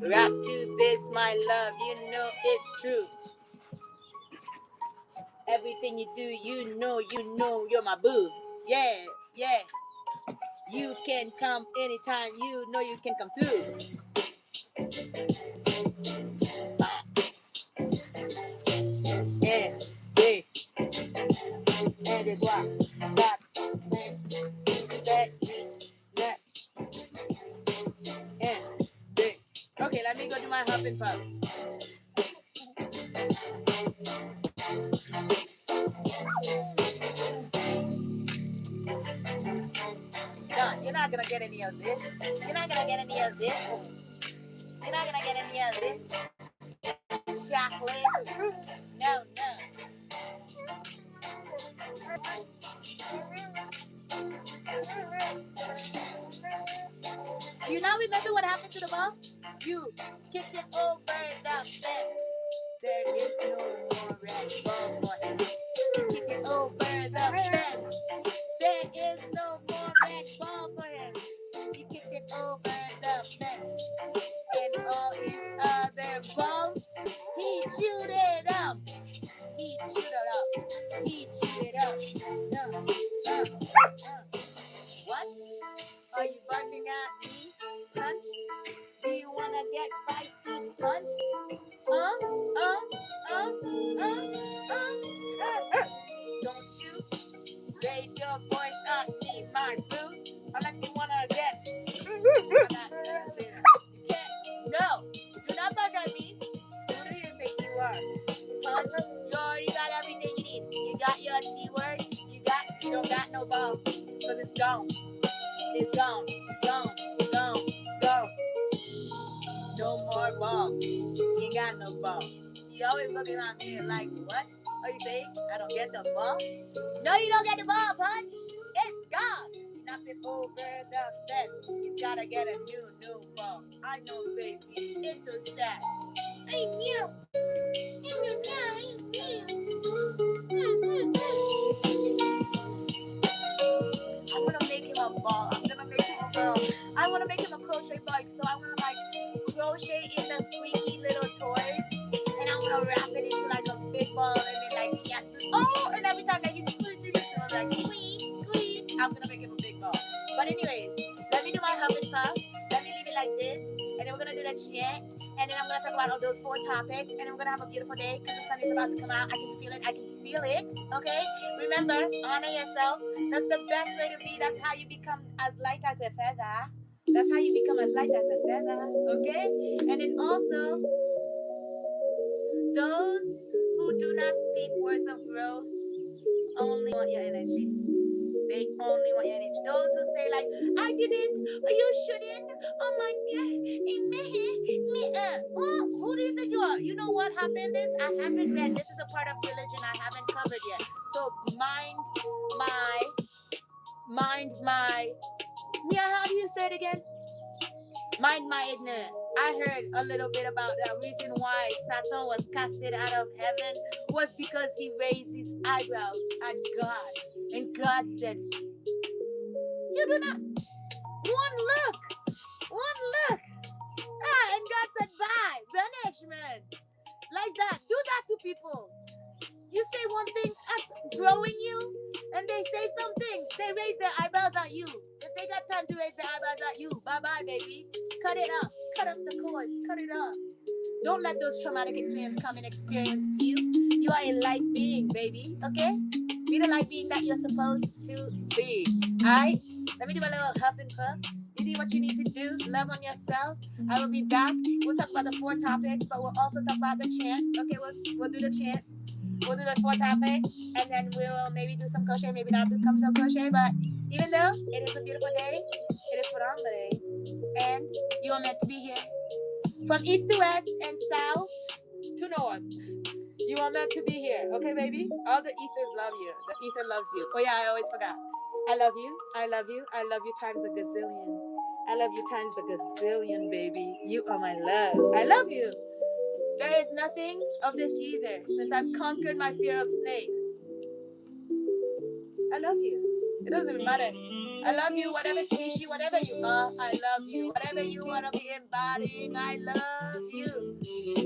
Speaker 1: Rap to this, my love. You know it's true. Everything you do, you know you're my boo. Yeah, yeah. You can come anytime. You know you can come through. Yeah, yeah. And it's why God said me that. Yeah, yeah. Okay, let me go do my hopping puff. Done. You're not gonna get any of this. You're not gonna get any of this. You're not gonna get any of this. Chocolate. No, no. Do you now remember what happened to the ball? You kicked it over the fence. There is no more red ball for him. You kicked it over the fence. There is no more red ball for him. He kicked it over the fence. And all his other balls, he chewed it up. He chewed it up. He chewed it up. What? Are you barking at me? Punch? Do you wanna get feisty? Punch? Uh, uh, uh, Don't you raise your voice at me, my boo. Unless you wanna get. You can't. No, do not bark at me. Who do you think you are? Punch. You already got everything you need. You got your T word. You don't got no ball. Cause it's gone. It's gone. Gone. Gone. Gone. No more ball. You got no ball. You always looking at me like, what are you saying? I don't get the ball? No, you don't get the ball, Punch. It's gone. You knocked it over the fence. He's gotta get a new ball. I know, baby. It's so sad. I knew. It's so I wanna make him a ball. I'm gonna make him a ball. I wanna make him a crochet ball. So I wanna like crochet in the squeaky little toys, and I'm gonna wrap it into like a big ball, and then like yes, oh, and every time that he's squishing it, so I'm like squeak. I'm gonna make him a big ball. But anyways, let me do my hub and puff. Let me leave it like this, and then we're gonna do the chant. And then I'm gonna talk about all those 4 topics, and then we're gonna have a beautiful day because the sun is about to come out. I can feel it. I can feel it. Okay. Remember, honor yourself. That's the best way to be. That's how you become as light as a feather. That's how you become as light as a feather. Okay? And then also, those who do not speak words of growth only want your energy. They only want your energy. Those who say like, I didn't. You shouldn't. Oh my who do you think you are? You know what happened is I haven't read. This is a part of religion I haven't covered yet. So my my yeah, how do you say it again? Mind my ignorance. I heard a little bit about the reason why Satan was casted out of heaven was because he raised his eyebrows at God. And God said, you do not. One look. One look. And God said, bye. Banishment. Like that. Do that to people. You say one thing that's growing you, and they say something. They raise their eyebrows at you. If they got time to raise their eyebrows at you, bye bye, baby. Cut it off. Cut off the cords. Cut it off. Don't let those traumatic experiences come and experience you. You are a light being, baby. Okay? Be the light being that you're supposed to be. Alright? Let me do a little huff and puff. You do what you need to do. Love on yourself. I will be back. We'll talk about the 4 topics, but we'll also talk about the chant. Okay, we'll do the chant. We'll do the 4 topics, and then we will maybe do some crochet, maybe not do some crochet, but even though it is a beautiful day, it is Day, and you are meant to be here. From east to west and south to north, you are meant to be here. Okay, baby? All the ethers love you. The ether loves you. Oh yeah, I always forgot. I love you. I love you. I love you times a gazillion. I love you times a gazillion, baby. You are my love. I love you. There is nothing of this either, since I've conquered my fear of snakes. I love you. It doesn't even matter. I love you, whatever species, whatever you are. I love you. Whatever you want to be embodying, I love you.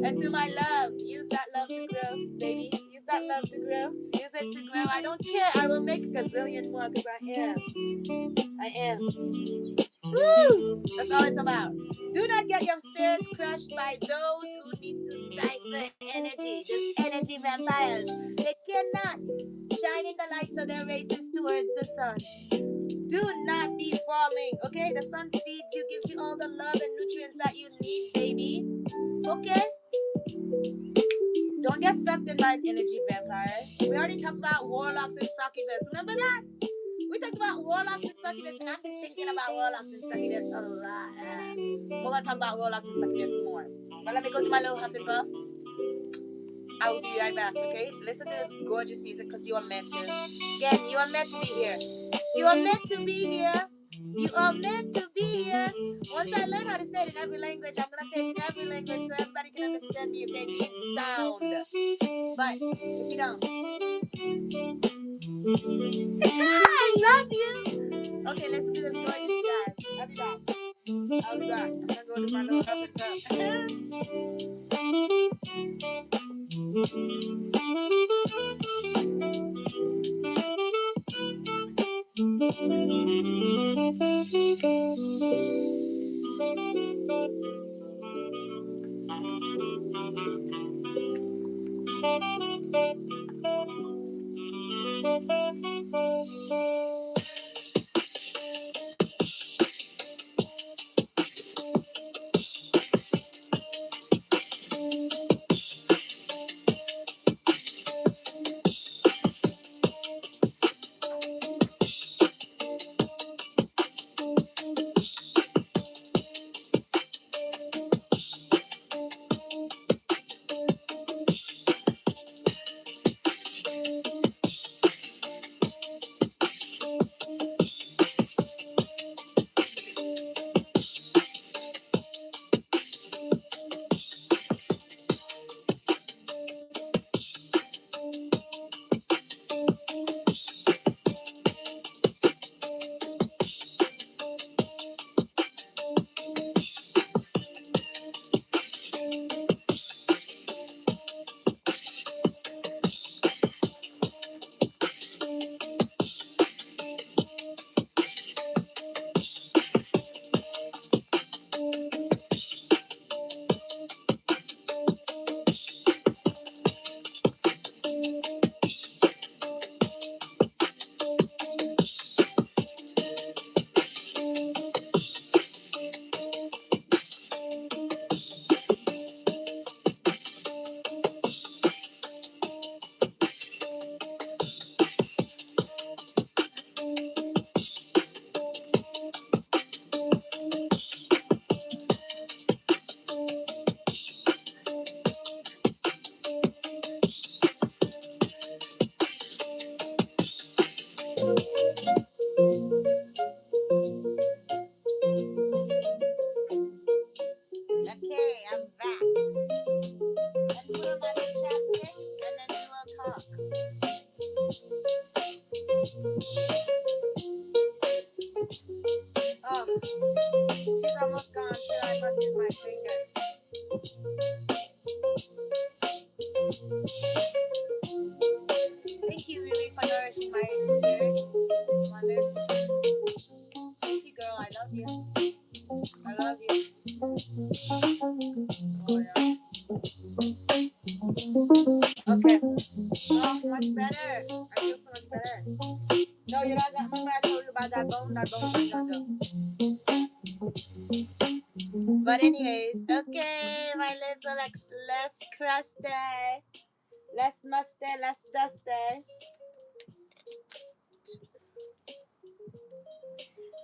Speaker 1: And through my love, use that love to grow, baby. Use that love to grow. Use it to grow. I don't care. I will make a gazillion more because I am. I am. Woo! That's all it's about. Do not get your spirits crushed by those who needs to cipher energy. These energy vampires. They cannot shine in the light so their races towards the sun. Do not be falling, okay? The sun feeds you, gives you all the love and nutrients that you need, baby. Okay? Don't get sucked in by an energy vampire. We already talked about warlocks and succubus. Remember that? We talked about warlocks and succubus, and I've been thinking about warlocks and succubus a lot. We're gonna talk about warlocks and succubus more. But let me go to my little huff and puff. I will be right back, okay? Listen to this gorgeous music because you are meant to. Again, you are meant to be here. You are meant to be here. You are meant to be here. Once I learn how to say it in every language, I'm gonna say it in every language so everybody can understand me if they need sound. But if you don't, I love you. Okay, listen to this gorgeous jazz. I'll be back. I'll be back. I'm gonna go to my little huff and puff. She's almost gone, so I must use my finger. Thank you, Riri, for nourishing my spirit, my lips. Thank you, girl. I love you. I love you. Oh, yeah. Okay. Oh, much better. I feel so much better. No, you know, remember I told you about that bone? That bone no, no. But anyways, okay, my lips are like less crusty, less musty, less dusty.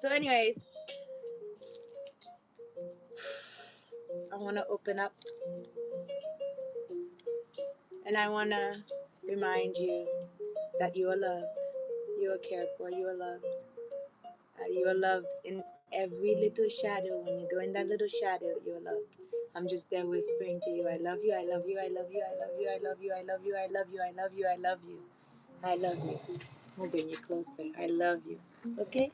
Speaker 1: So anyways, I want to open up and I want to remind you that you are loved, you are cared for, you are loved. You are loved in every little shadow. When you go in that little shadow, you are loved. I'm just there whispering to you, I love you, I love you, I love you, I love you, I love you, I love you, I love you, I love you, I love you. I love you. I'll bring you closer. I love you. Okay?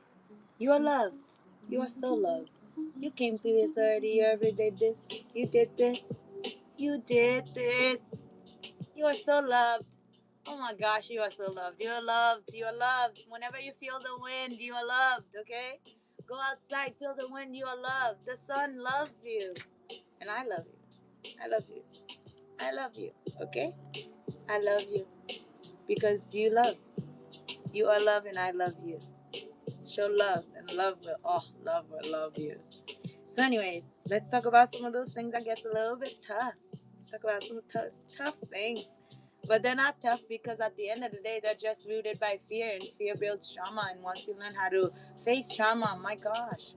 Speaker 1: You are loved. You are so loved. You came through this already. You ever did this? You did this? You did this. You are so loved. Oh my gosh, you are so loved. You are loved. You are loved. Whenever you feel the wind, you are loved, okay? Go outside, feel the wind, you are loved. The sun loves you. And I love you. I love you. I love you, okay? I love you. Because you love. You are love and I love you. Show love and love will love you. So anyways, let's talk about some of those things that gets a little bit tough. Let's talk about some tough things. But they're not tough because at the end of the day, they're just rooted by fear, and fear builds trauma. And once you learn how to face trauma, my gosh,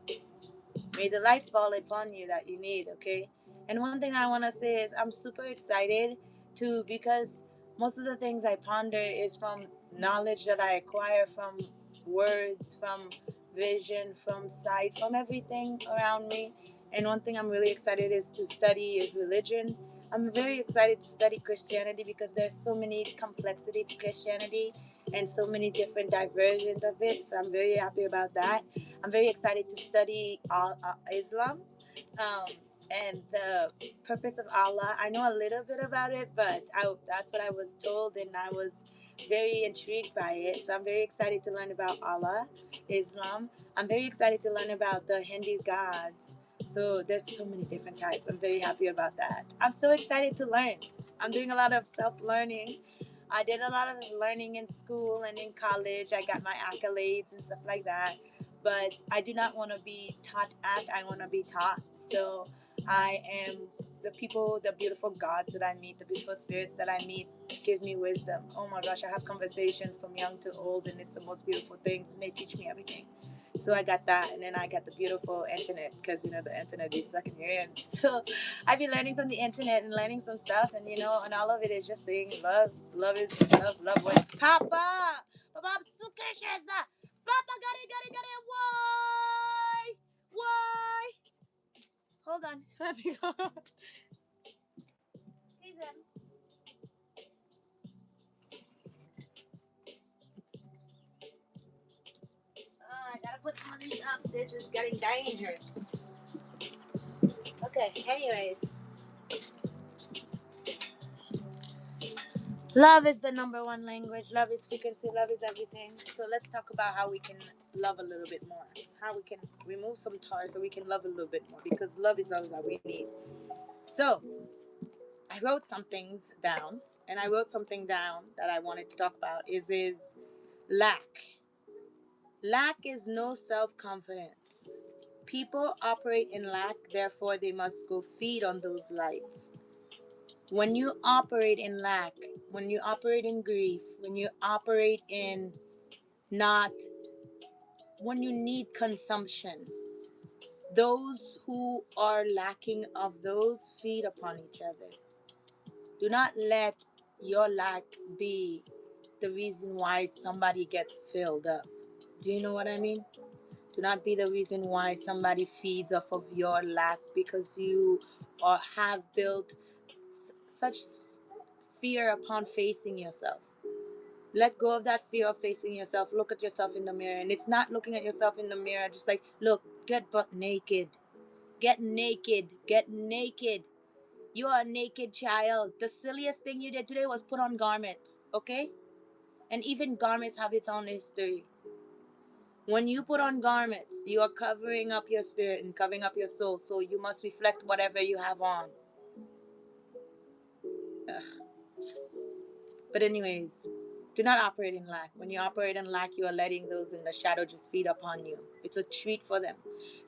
Speaker 1: may the light fall upon you that you need, okay? And one thing I want to say is I'm super excited to, because most of the things I ponder is from knowledge that I acquire from words, from vision, from sight, from everything around me. And one thing I'm really excited is to study is religion. I'm very excited to study Christianity because there's so many complexity to Christianity and so many different diversions of it. So I'm very happy about that. I'm very excited to study Islam um, and the purpose of Allah. I know a little bit about it, but that's what I was told, and I was very intrigued by it. So I'm very excited to learn about Allah, Islam. I'm very excited to learn about the Hindu gods. So there's so many different types. I'm very happy about that. I'm so excited to learn. I'm doing a lot of self-learning. I did a lot of learning in school and in college. I got my accolades and stuff like that. But I do not want to be taught at, I want to be taught. So I am the people, the beautiful gods that I meet, the beautiful spirits that I meet give me wisdom. Oh my gosh, I have conversations from young to old, and it's the most beautiful things, and they teach me everything. So I got that, and then I got the beautiful internet because you know the internet is sucking you in. So I be learning from the internet and learning some stuff, and you know, and all of it is just saying love. Love is love. Love wins. Papa, Papa, I'm so curious now. Papa, got it. Why? Why? Hold on. Let me go. Excuse him. I gotta put some of these up. This is getting dangerous. Okay. Anyways, love is the number one language. Love is frequency. Love is everything. So let's talk about how we can love a little bit more. How we can remove some tar so we can love a little bit more because love is all that we need. So I wrote some things down, and I wrote something down that I wanted to talk about. Is lack. Lack is no self confidence. People operate in lack, therefore they must go feed on those lights. When you operate in lack, when you operate in grief, when you operate in not, when you need consumption, those who are lacking of those feed upon each other. Do not let your lack be the reason why somebody gets filled up. Do you know what I mean? Do not be the reason why somebody feeds off of your lack because you or have built such fear upon facing yourself. Let go of that fear of facing yourself. Look at yourself in the mirror. And it's not looking at yourself in the mirror, just like, look, get butt naked. Get naked. Get naked. You are a naked child. The silliest thing you did today was put on garments, okay? And even garments have its own history. When you put on garments, you are covering up your spirit and covering up your soul. So you must reflect whatever you have on. Ugh. But anyways, do not operate in lack. When you operate in lack, you are letting those in the shadow just feed upon you. It's a treat for them.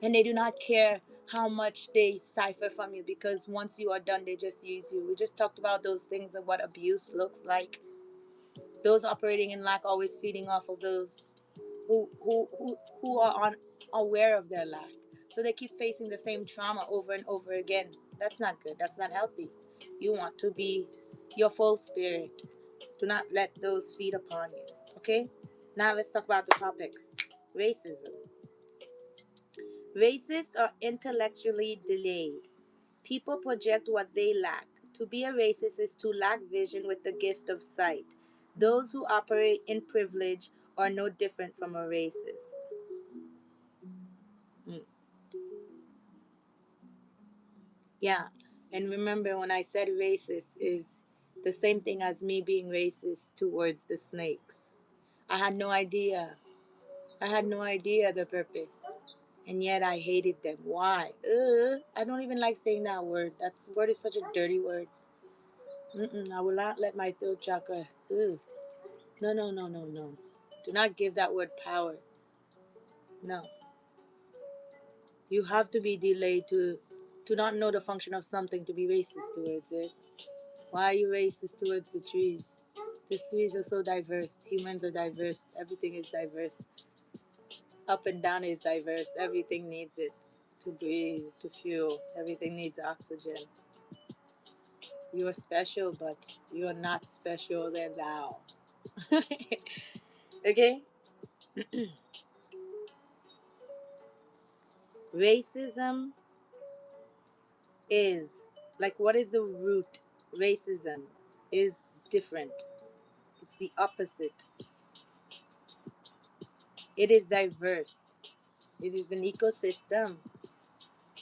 Speaker 1: And they do not care how much they cipher from you, because once you are done, they just use you. We just talked about those things of what abuse looks like. Those operating in lack always feeding off of those who are unaware of their lack. So they keep facing the same trauma over and over again. That's not good. That's not healthy. You want to be your full spirit. Do not let those feed upon you. Okay? Now let's talk about the topics. Racism. Racists are intellectually delayed. People project what they lack. To be a racist is to lack vision with the gift of sight. Those who operate in privilege are no different from a racist. Mm. Yeah. And remember, when I said racist is the same thing as me being racist towards the snakes. I had no idea. I had no idea the purpose. And yet I hated them. Why? I don't even like saying that word. That word is such a dirty word. I will not let my throat chakra. Ugh. No, no, no, no, no. Do not give that word power. No. You have to be delayed to not know the function of something to be racist towards it. Why are you racist towards the trees? The trees are so diverse. Humans are diverse. Everything is diverse. Up and down is diverse. Everything needs it to breathe, to fuel. Everything needs oxygen. You are special, but you are not special than thou. Okay? Racism is like, what is the root? Racism is different. It's the opposite. It is diverse. It is an ecosystem.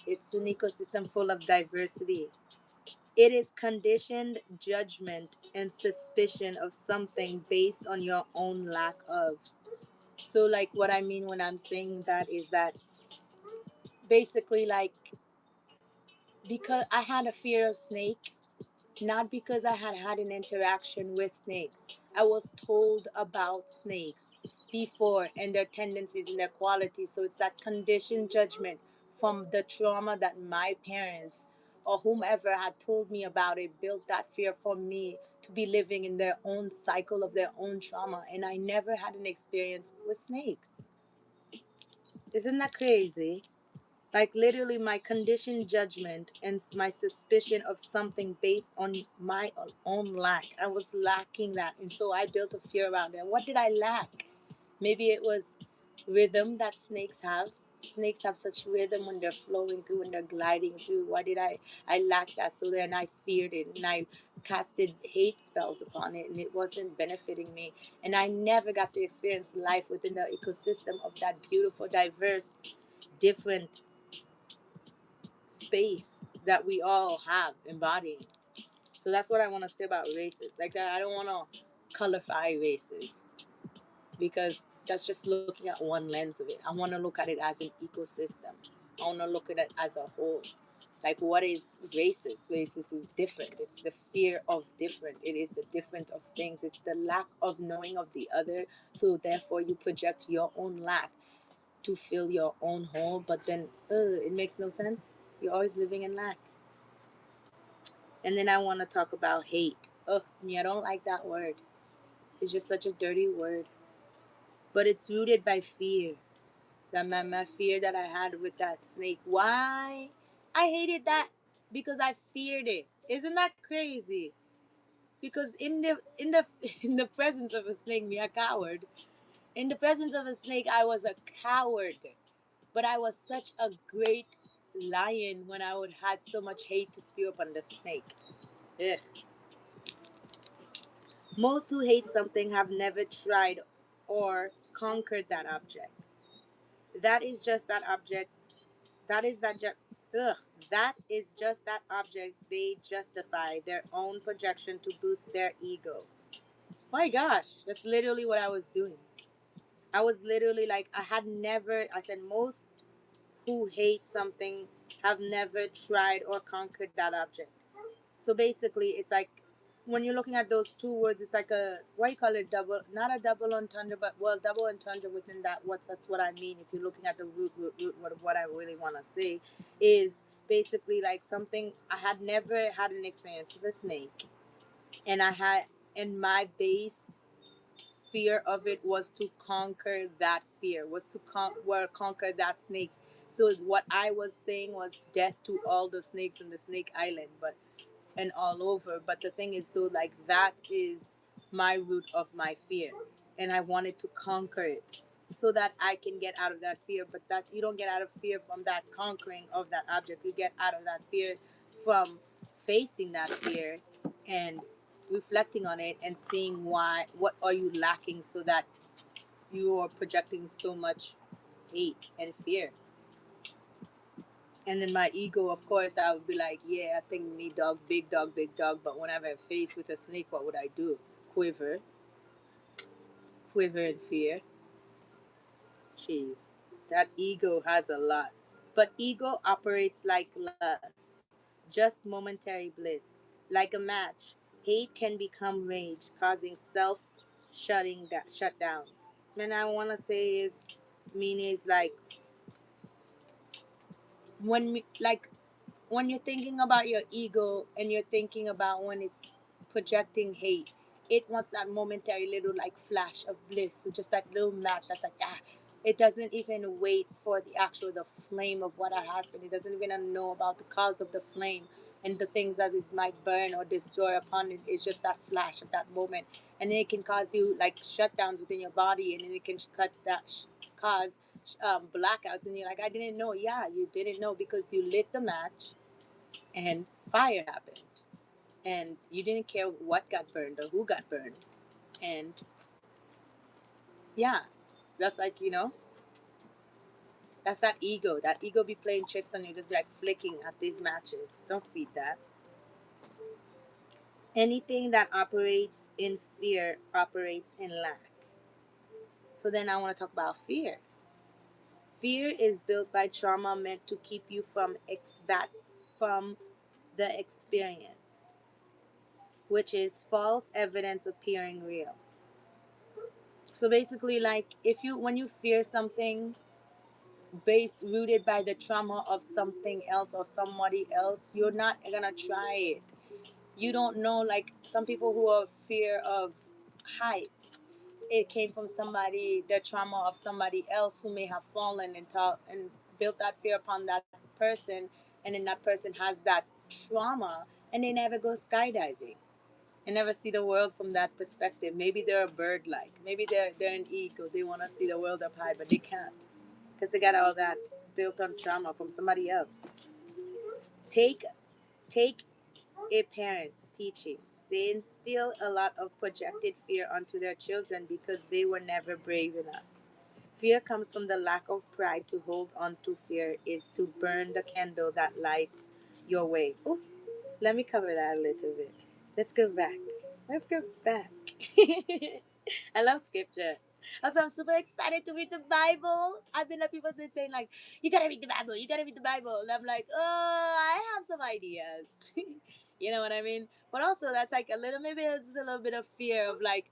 Speaker 1: It's an ecosystem full of diversity. It is conditioned judgment and suspicion of something based on your own lack of. So, like, what I mean when I'm saying that is that basically, like, because I had a fear of snakes, not because I had had an interaction with snakes. I was told about snakes before and their tendencies and their qualities. So it's that conditioned judgment from the trauma that my parents or whomever had told me about it built that fear for me to be living in their own cycle of their own trauma. And I never had an experience with snakes. Isn't that crazy? Like, literally, my conditioned judgment and my suspicion of something based on my own lack. I was lacking that. And so I built a fear around it. And what did I lack? Maybe it was rhythm that snakes have. Snakes have such rhythm when they're flowing through, when they're gliding through. Why did I lack that? So then I feared it and I casted hate spells upon it, and it wasn't benefiting me. And I never got to experience life within the ecosystem of that beautiful, diverse, different space that we all have embodying. So that's what I want to say about races. Like that, I don't want to colorify races because that's just looking at one lens of it. I want to look at it as an ecosystem. I want to look at it as a whole. Like, what is racist? Racist is different. It's the fear of different. It is the different of things. It's the lack of knowing of the other. So therefore, you project your own lack to fill your own hole, but then it makes no sense. You're always living in lack. And then I want to talk about hate. Oh, me, I don't like that word. It's just such a dirty word. But it's rooted by fear. That my fear that I had with that snake. Why? I hated that because I feared it. Isn't that crazy? Because in the in the presence of a snake, me a coward. In the presence of a snake, I was a coward. But I was such a great lion when I would had so much hate to spew upon the snake. Ugh. Most who hate something have never tried or conquered that object. That is just that object. That is that. Ugh, that is just that object they justify their own projection to boost their ego. My God, that's literally what I was doing. I was literally like, I had never. I said most who hate something have never tried or conquered that object. So basically, it's like when you're looking at those two words, it's like a what do you call it? Double, not a double entendre, but well, double entendre within that. That's what I mean. If you're looking at the root, what I really want to say is basically like something I had never had an experience with a snake, and I had in my base fear of it was to conquer that fear, was to conquer that snake. So what I was saying was death to all the snakes in the snake island, but and all over. But the thing is, though, like that is my root of my fear, and I wanted to conquer it so that I can get out of that fear. But that you don't get out of fear from that conquering of that object. You get out of that fear from facing that fear and reflecting on it and seeing why what are you lacking so that you are projecting so much hate and fear. And then my ego, of course, I would be like, yeah, I think me dog, big dog, big dog. But whenever I'm faced with a snake, what would I do? Quiver, quiver in fear. Jeez, that ego has a lot. But ego operates like lust, just momentary bliss. Like a match, hate can become rage, causing self shutdowns. Man, I want to say is, mean is like like when you're thinking about your ego and you're thinking about when it's projecting hate, it wants that momentary little like flash of bliss, so just that little match that's like it doesn't even wait for the flame of what had happened. It doesn't even know about the cause of the flame and the things that it might burn or destroy upon it. It's just that flash of that moment, and then it can cause you like shutdowns within your body, and then it can cut that cause blackouts, and you're like, I didn't know. Yeah, you didn't know because you lit the match and fire happened, and you didn't care what got burned or who got burned. And yeah, that's like, that's that ego be playing tricks on you, just like flicking at these matches. Don't feed that. Anything that operates in fear operates in lack. So then I want to talk about fear. Fear is built by trauma meant to keep you from the experience, which is false evidence appearing real. So basically, like if you when you fear something based rooted by the trauma of something else or somebody else, you're not gonna try it. You don't know, like some people who are fear of heights, it came from somebody, the trauma of somebody else who may have fallen and thought and built that fear upon that person, and then that person has that trauma and they never go skydiving and never see the world from that perspective. Maybe they're a bird like. Maybe they're an eagle. They want to see the world up high, but they can't because they got all that built on trauma from somebody else. Take take a parent's teachings. They instill a lot of projected fear onto their children because they were never brave enough. Fear comes from the lack of pride. To hold on to fear is to burn the candle that lights your way. Oh, let me cover that a little bit. Let's go back. Let's go back. I love scripture. Also, I'm super excited to read the Bible. I've been at people saying like, "You gotta read the Bible. You gotta read the Bible," and I'm like, "Oh, I have some ideas." You know what I mean? But also, that's like a little. Maybe it's a little bit of fear of like,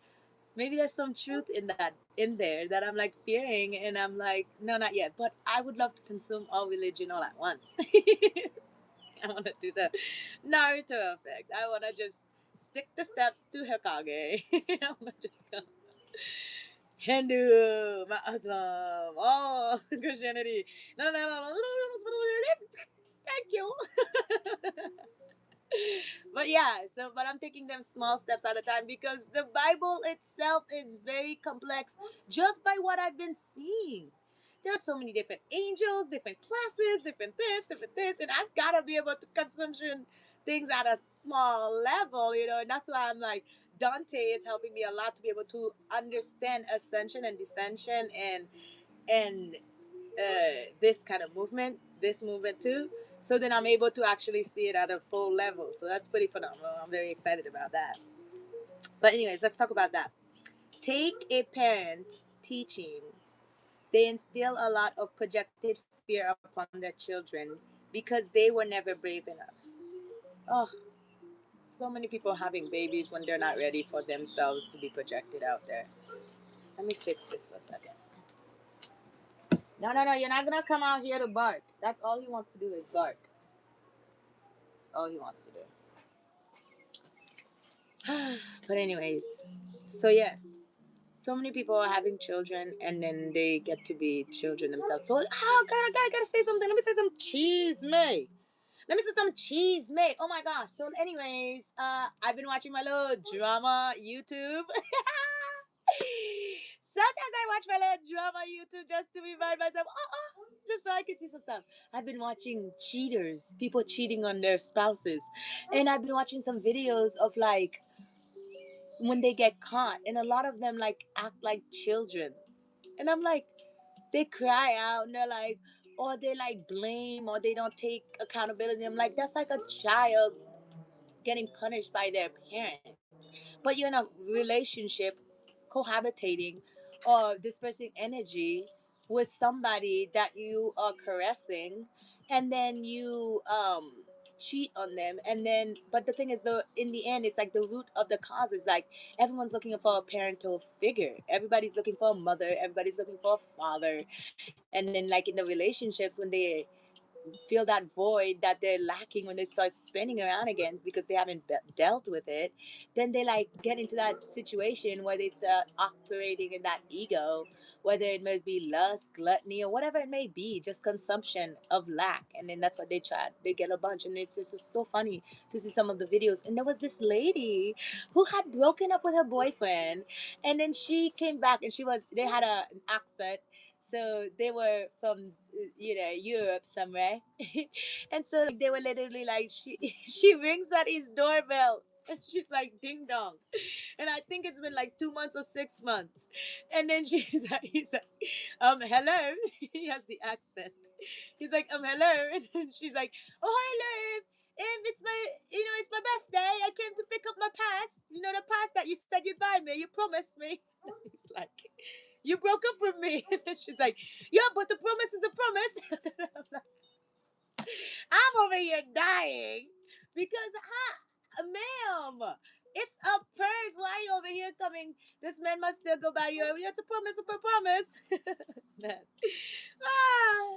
Speaker 1: maybe there's some truth in there that I'm like fearing, and I'm like, no, not yet. But I would love to consume all religion all at once. I want to do the Naruto effect. I want to just stick the steps to Hokage. I want to just go Hindu, Muslim, all Christianity. No, no, no, no. Thank you. But yeah, but I'm taking them small steps at a time because the Bible itself is very complex just by what I've been seeing. There are so many different angels, different classes, different this, and I've got to be able to consumption things at a small level, and that's why I'm like Dante is helping me a lot to be able to understand ascension and descension and this kind of movement, this movement too. So then I'm able to actually see it at a full level. So that's pretty phenomenal. I'm very excited about that. But anyways, let's talk about that. Take a parent's teachings. They instill a lot of projected fear upon their children because they were never brave enough. Oh, so many people having babies when they're not ready for themselves to be projected out there. Let me fix this for a second. No, no, no, you're not gonna come out here to bark. That's all he wants to do is bark. That's all he wants to do. But anyways, so yes, so many people are having children and then they get to be children themselves. So gotta say something. Let me say some cheese, May. Let me say some cheese, mate. Oh my gosh. So, anyways, I've been watching my little drama YouTube. Sometimes I watch my little drama YouTube just to remind myself, just so I can see some stuff. I've been watching cheaters, people cheating on their spouses, and I've been watching some videos of like when they get caught, and a lot of them like act like children, and I'm like, they cry out and they're like, or they like blame or they don't take accountability. I'm like, that's like a child getting punished by their parents. But you're in a relationship, cohabitating, or dispersing energy with somebody that you are caressing, and then you cheat on them, and then but the thing is, though, in the end it's like the root of the cause is like everyone's looking for a parental figure, everybody's looking for a mother, everybody's looking for a father, and then like in the relationships when they feel that void that they're lacking, when it starts spinning around again because they haven't dealt with it, then they like get into that situation where they start operating in that ego, whether it may be lust, gluttony, or whatever it may be, just consumption of lack. And then that's what they try, they get a bunch. And it's just so funny to see some of the videos. And there was this lady who had broken up with her boyfriend, and then she came back and they had an accent, so they were from Europe somewhere. And so like they were literally like she rings at his doorbell and she's like ding dong, and I think it's been like 2 months or 6 months, and then he's like hello. He has the accent. He's like hello, and then she's like, oh hello, it's my, it's my birthday. I came to pick up my pass. The pass that you said you'd buy me. You promised me. He's like, you broke up with me. And then she's like, yeah, but the promise is a promise. I'm like, I'm over here dying because, ma'am, it's a purse. Why are you over here coming? This man must still go by you. It's a promise, a promise. Man.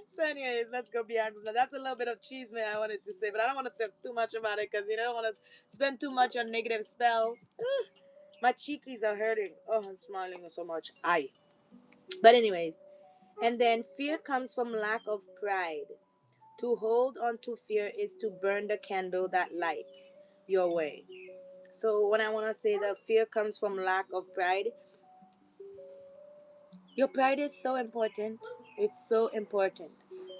Speaker 1: So, anyways, let's go beyond from that. That's a little bit of cheese, man, I wanted to say, but I don't want to talk too much about it because I don't want to spend too much on negative spells. My cheekies are hurting. Oh, I'm smiling so much. Aye. But, anyways, and then fear comes from lack of pride. To hold on to fear is to burn the candle that lights your way. So when I want to say that fear comes from lack of pride, your pride is so important. It's so important.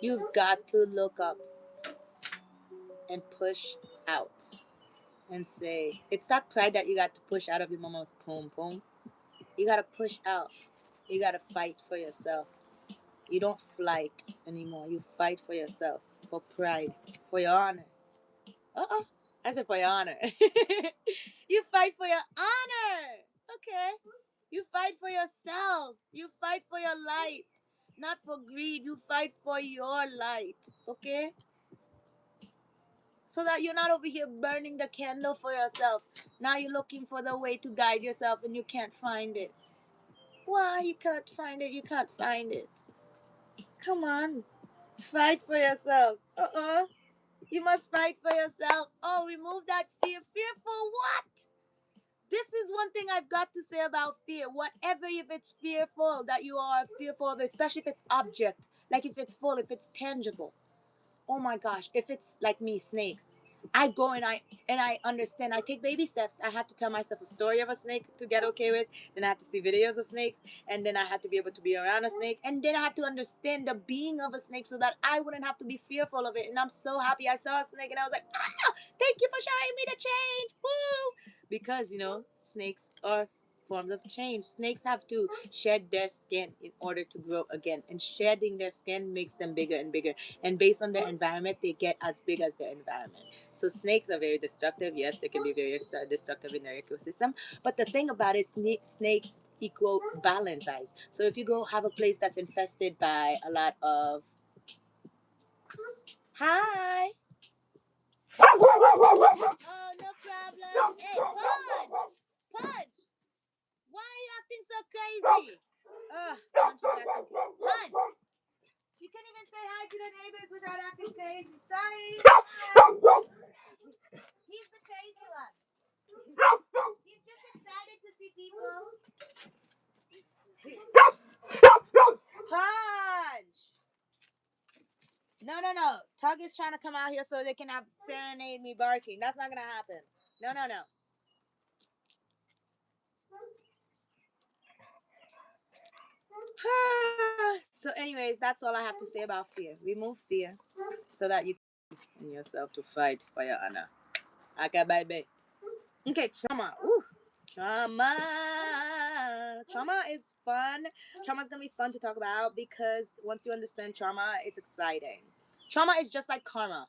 Speaker 1: You've got to look up and push out and say, it's that pride that you got to push out of your mama's pom pom. You got to push out. You got to fight for yourself. You don't flight anymore. You fight for yourself, for pride, for your honor. Uh-oh. I said for your honor. You fight for your honor. Okay. You fight for yourself. You fight for your light. Not for greed. You fight for your light. Okay? So that you're not over here burning the candle for yourself. Now you're looking for the way to guide yourself and you can't find it. Why you can't find it? You can't find it. Come on. Fight for yourself. Uh-uh. You must fight for yourself. Oh, remove that fear. Fear for what? This is one thing I've got to say about fear. Whatever, if it's fearful that you are fearful of, especially if it's object, like if it's full, if it's tangible. Oh my gosh, if it's like me, snakes. I go and I understand. I take baby steps. I had to tell myself a story of a snake to get okay with. Then I had to see videos of snakes, and then I had to be able to be around a snake, and then I had to understand the being of a snake so that I wouldn't have to be fearful of it. And I'm so happy I saw a snake, and I was like, thank you for showing me the change. Woo! because snakes are forms of change. Snakes have to shed their skin in order to grow again, and shedding their skin makes them bigger and bigger, and based on their environment they get as big as their environment. So snakes are very destructive. Yes, they can be very destructive in their ecosystem, but the thing about it, snakes equal balance eyes. So if you go have a place that's infested by a lot of hi. Oh, no problem. Hey, Punch! Punch! Why are you acting so crazy? Ugh, Punch is acting crazy. Punch! You can't even say hi to the neighbors without acting crazy. Sorry. He's the crazy one. He's just excited to see people. Punch! No, no, no. Tug is trying to come out here so they can have serenade me barking. That's not gonna happen. No, no, no. So, anyways, that's all I have to say about fear. Remove fear so that you can yourself to fight for your honor. Okay, bye bye. Okay, trauma. Ooh, trauma. Trauma is fun. Trauma is gonna be fun to talk about because once you understand trauma, it's exciting. Trauma is just like karma.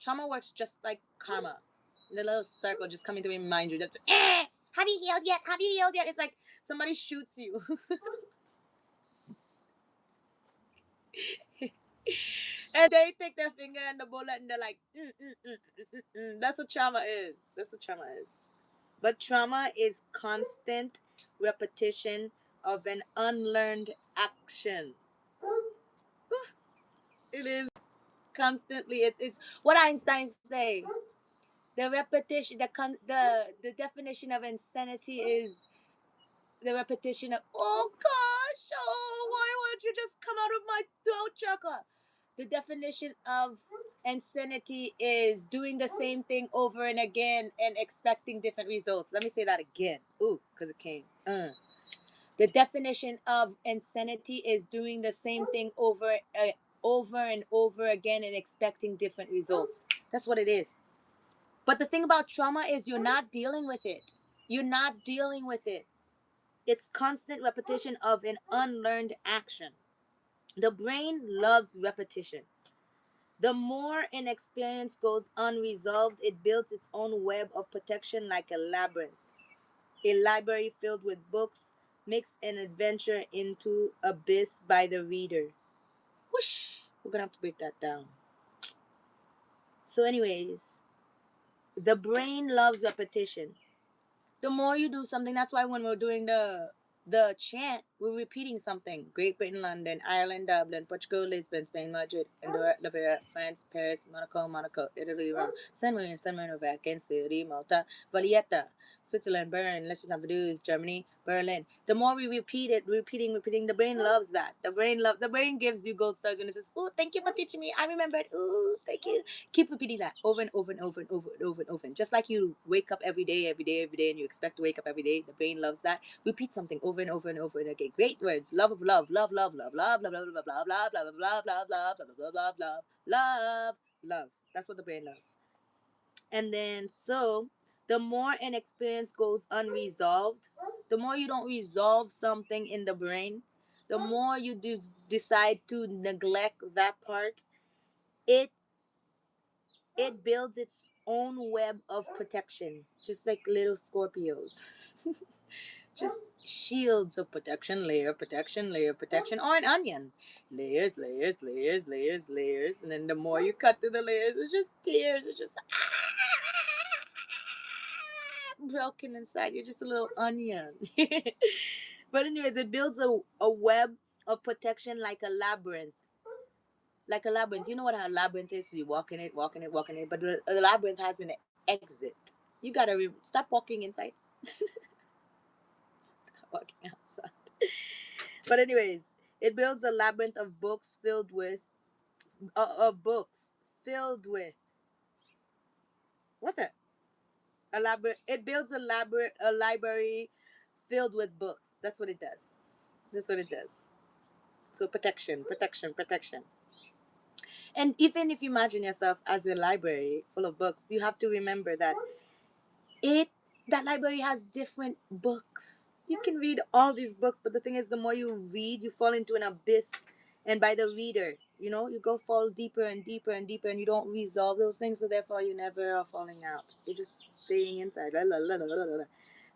Speaker 1: Trauma works just like karma. The little circle just coming to remind you that have you healed yet? Have you healed yet? It's like somebody shoots you. And they take their finger and the bullet and they're like, That's what trauma is. That's what trauma is. But trauma is constant repetition of an unlearned action. It is constantly. It is what Einstein say. The repetition, the definition of insanity is the repetition of. Oh gosh! Oh, why won't you just come out of my throat, Chaka? The definition of insanity is doing the same thing over and again and expecting different results. Let me say that again. Ooh, because it came. The definition of insanity is doing the same thing over and over again and expecting different results. That's what it is. But the thing about trauma is you're not dealing with it. You're not dealing with it. It's constant repetition of an unlearned action. The brain loves repetition. The more an experience goes unresolved, it builds its own web of protection like a labyrinth. A library filled with books makes an adventure into abyss by the reader. Whoosh! We're gonna have to break that down. So, anyways, the brain loves repetition. The more you do something, that's why when we're doing the chant, we're repeating something. Great Britain, London, Ireland, Dublin, Portugal, Lisbon, Spain, Madrid, Andorra, Liberia, France, Paris, Monaco, Italy, Rome, San Marino, Vatican City, Malta, Valletta, Switzerland, Bern, Liechtenstein, Vaduz, Germany, Berlin. The more we repeat it, repeating, the brain loves that. The brain gives you gold stars when it says, "Oh, thank you for teaching me. I remembered. Oh, thank you." Keep repeating that over and over and over and over and over and over. And just like you wake up every day, and you expect to wake up every day, the brain loves that. Repeat something over and over and over and again. Great words. Love of love, love, love, love, love, love, love, love, love, love, love, love, love, love, love, love, love, love, love, love. That's what the brain loves. And then so the more an experience goes unresolved, the more you don't resolve something in the brain, the more you decide to neglect that part, it it builds its own web of protection, just like little Scorpios. Just shields of protection, layer of protection, or an onion. Layers, layers, layers, layers, layers. And then the more you cut through the layers, it's just tears. It's just broken inside. You're just a little onion. But, anyways, it builds a web of protection like a labyrinth. Like a labyrinth. You know what a labyrinth is? You walk in it, walking it, walking it. But the labyrinth has an exit. You gotta stop walking inside. Stop walking outside. But anyways, it builds a labyrinth of books filled with what's it? It builds a library filled with books. That's what it does. That's what it does. So protection, protection, protection. And even if you imagine yourself as a library full of books, you have to remember that it that library has different books. You can read all these books, but the thing is, the more you read, you fall into an abyss. And by the reader, you go fall deeper and deeper and deeper, and you don't resolve those things. So therefore, you never are falling out. You're just staying inside. La, la, la, la, la, la.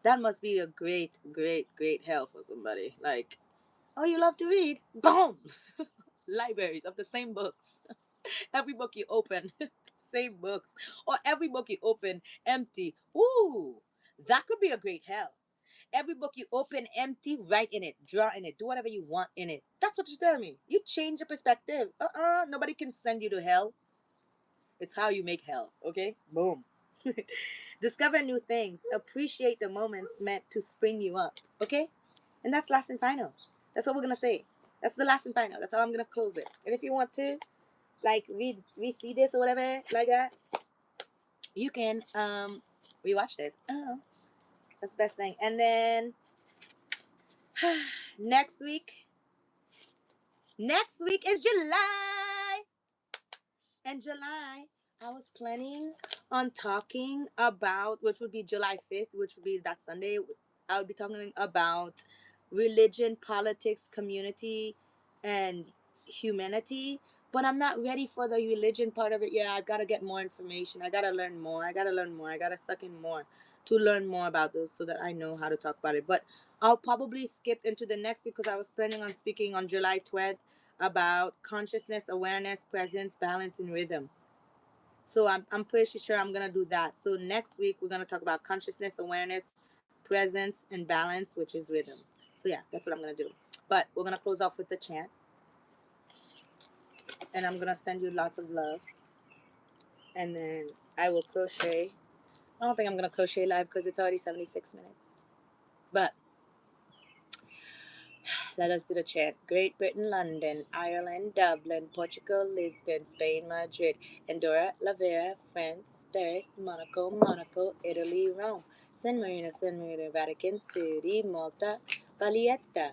Speaker 1: That must be a great, great, great hell for somebody. Like, oh, you love to read? Boom! Libraries of the same books. Every book you open, same books. Or every book you open, empty. Ooh, that could be a great hell. Every book you open, empty, write in it, draw in it, do whatever you want in it. That's what you tell me. You change your perspective. Nobody can send you to hell. It's how you make hell, okay? Boom. Discover new things. Appreciate the moments meant to spring you up, okay? And that's last and final. That's what we're gonna say. That's the last and final. That's all I'm gonna close with. And if you want to, like, see this or whatever, like that, you can rewatch this. Oh, that's the best thing. And then next week, is July. And July, I was planning on talking about, which would be July 5th, which would be that Sunday. I would be talking about religion, politics, community, and humanity. But I'm not ready for the religion part of it yet. I've got to get more information. I got to learn more. I got to learn more. I got to suck in more to learn more about those so that I know how to talk about it. But I'll probably skip into the next week because I was planning on speaking on July 12th about consciousness, awareness, presence, balance, and rhythm. So I'm pretty sure I'm going to do that. So next week, we're going to talk about consciousness, awareness, presence, and balance, which is rhythm. So yeah, that's what I'm going to do. But we're going to close off with the chant. And I'm going to send you lots of love. And then I will crochet. I don't think I'm going to crochet live because it's already 76 minutes. But let us do the chant. Great Britain, London, Ireland, Dublin, Portugal, Lisbon, Spain, Madrid, Andorra, Lavera, France, Paris, Monaco, Italy, Rome, San Marino, Vatican City, Malta, Valletta,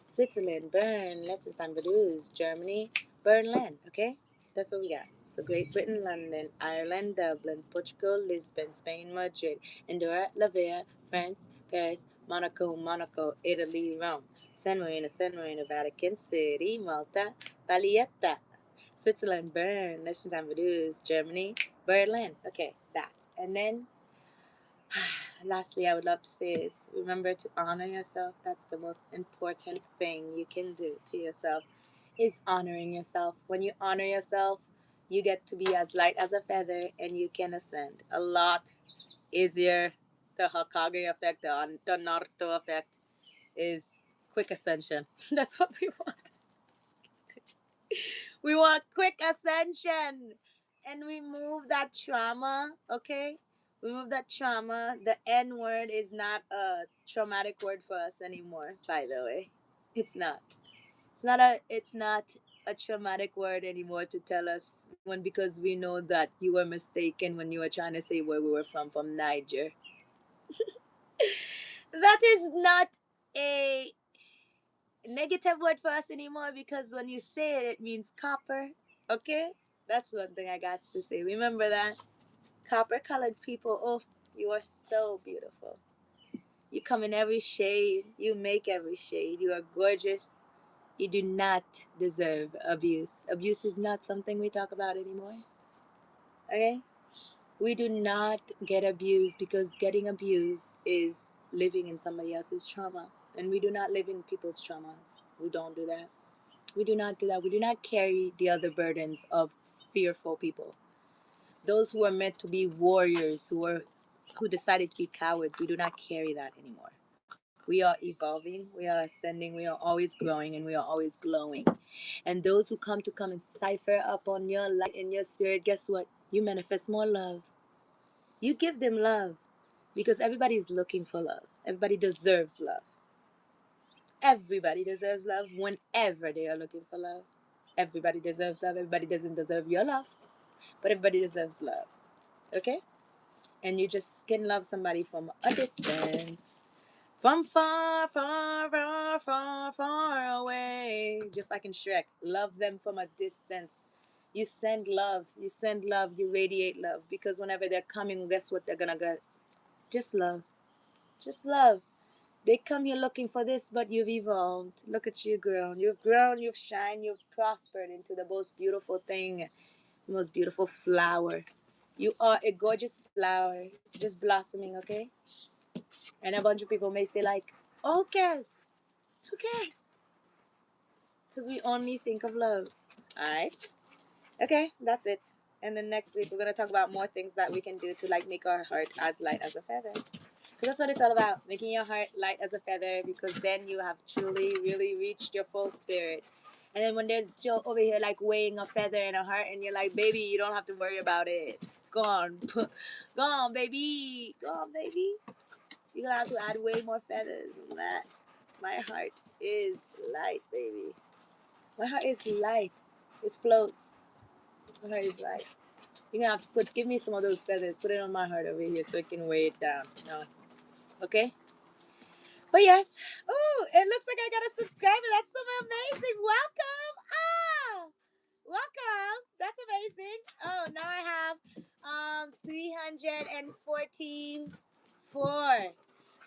Speaker 1: Switzerland, Bern, Liechtenstein, Vaduz, Germany, Berlin. Okay? That's what we got. So Great Britain, London, Ireland, Dublin, Portugal, Lisbon, Spain, Madrid, Andorra, Lavera, France, Paris, Monaco, Italy, Rome. San Marino, Vatican City, Malta, Valletta, Switzerland, Bern, Liechtenstein, Vaduz, Germany, Berlin. Okay, that. And then, lastly, I would love to say is remember to honor yourself. That's the most important thing you can do to yourself is honoring yourself. When you honor yourself, you get to be as light as a feather and you can ascend a lot easier. The Hokage effect, the Naruto effect is quick ascension. That's what we want. We want quick ascension. And remove that trauma, okay? Remove that trauma. The N word is not a traumatic word for us anymore, by the way. It's not. It's not a traumatic word anymore to tell us when because we know that you were mistaken when you were trying to say where we were from Niger. That is not a negative word for us anymore because when you say it, it means copper. Okay? That's one thing I got to say. Remember that? Copper colored people, oh, you are so beautiful. You come in every shade. You make every shade. You are gorgeous. You do not deserve abuse. Abuse is not something we talk about anymore. Okay? We do not get abused because getting abused is living in somebody else's trauma. And we do not live in people's traumas. We don't do that. We do not do that. We do not carry the other burdens of fearful people. Those who are meant to be warriors, who decided to be cowards, we do not carry that anymore. We are evolving, we are ascending, we are always growing, and we are always glowing. And those who come and cipher up on your light and your spirit, guess what? You manifest more love. You give them love because everybody is looking for love. Everybody deserves love. Everybody deserves love whenever they are looking for love. Everybody deserves love. Everybody doesn't deserve your love, but everybody deserves love. Okay? And you just can love somebody from a distance. From far, far, far, far, far away. Just like in Shrek. Love them from a distance. You send love, you radiate love. Because whenever they're coming, guess what they're gonna get? Just love. Just love. They come here looking for this, but you've evolved. Look at you grown. You've grown, you've shined, you've prospered into the most beautiful thing, the most beautiful flower. You are a gorgeous flower, just blossoming, okay? And a bunch of people may say, like, oh, who cares? Who cares? Because we only think of love. Alright? Okay, that's it. And then next week, we're going to talk about more things that we can do to, like, make our heart as light as a feather. Because that's what it's all about, making your heart light as a feather, because then you have truly, really reached your full spirit. And then when they're over here like weighing a feather in a heart, and you're like, baby, you don't have to worry about it. Go on. Go on, baby. Go on, baby. You're going to have to add way more feathers than that. My heart is light, baby. My heart is light. It floats. My heart is light. You're going to have to give me some of those feathers, put it on my heart over here so it can weigh it down. No. Okay? But yes. Oh, it looks like I got a subscriber. That's so amazing. Welcome. Ah, welcome. That's amazing. Oh, now I have 344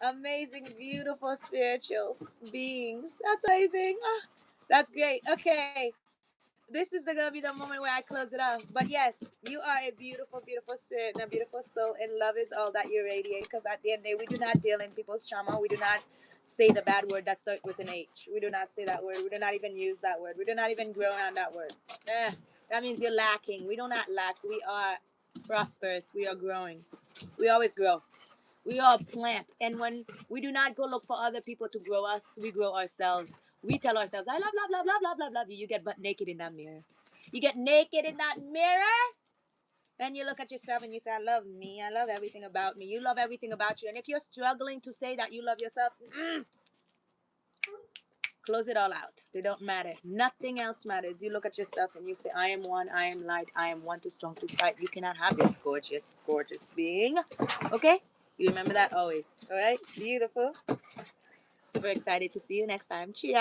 Speaker 1: amazing, beautiful spiritual beings. That's amazing. Ah, that's great. Okay. This is gonna be the moment where I close it off. But yes, you are a beautiful, beautiful spirit and a beautiful soul, and love is all that you radiate. Because at the end of the day, we do not deal in people's trauma. We do not say the bad word that starts with an H. We do not say that word. We do not even use that word. We do not even grow on that word. That means you're lacking. We do not lack. We are prosperous. We are growing. We always grow. We are a plant. And when we do not go look for other people to grow us, we grow ourselves. We tell ourselves, I love you. You get butt naked in that mirror. You get naked in that mirror, and you look at yourself and you say, I love me. I love everything about me. You love everything about you. And if you're struggling to say that you love yourself, close it all out. They don't matter. Nothing else matters. You look at yourself and you say, I am one. I am light. I am one too strong to fight. You cannot have this gorgeous, gorgeous being. Okay? You remember that always. All right? Beautiful. Super excited to see you next time. Cheers.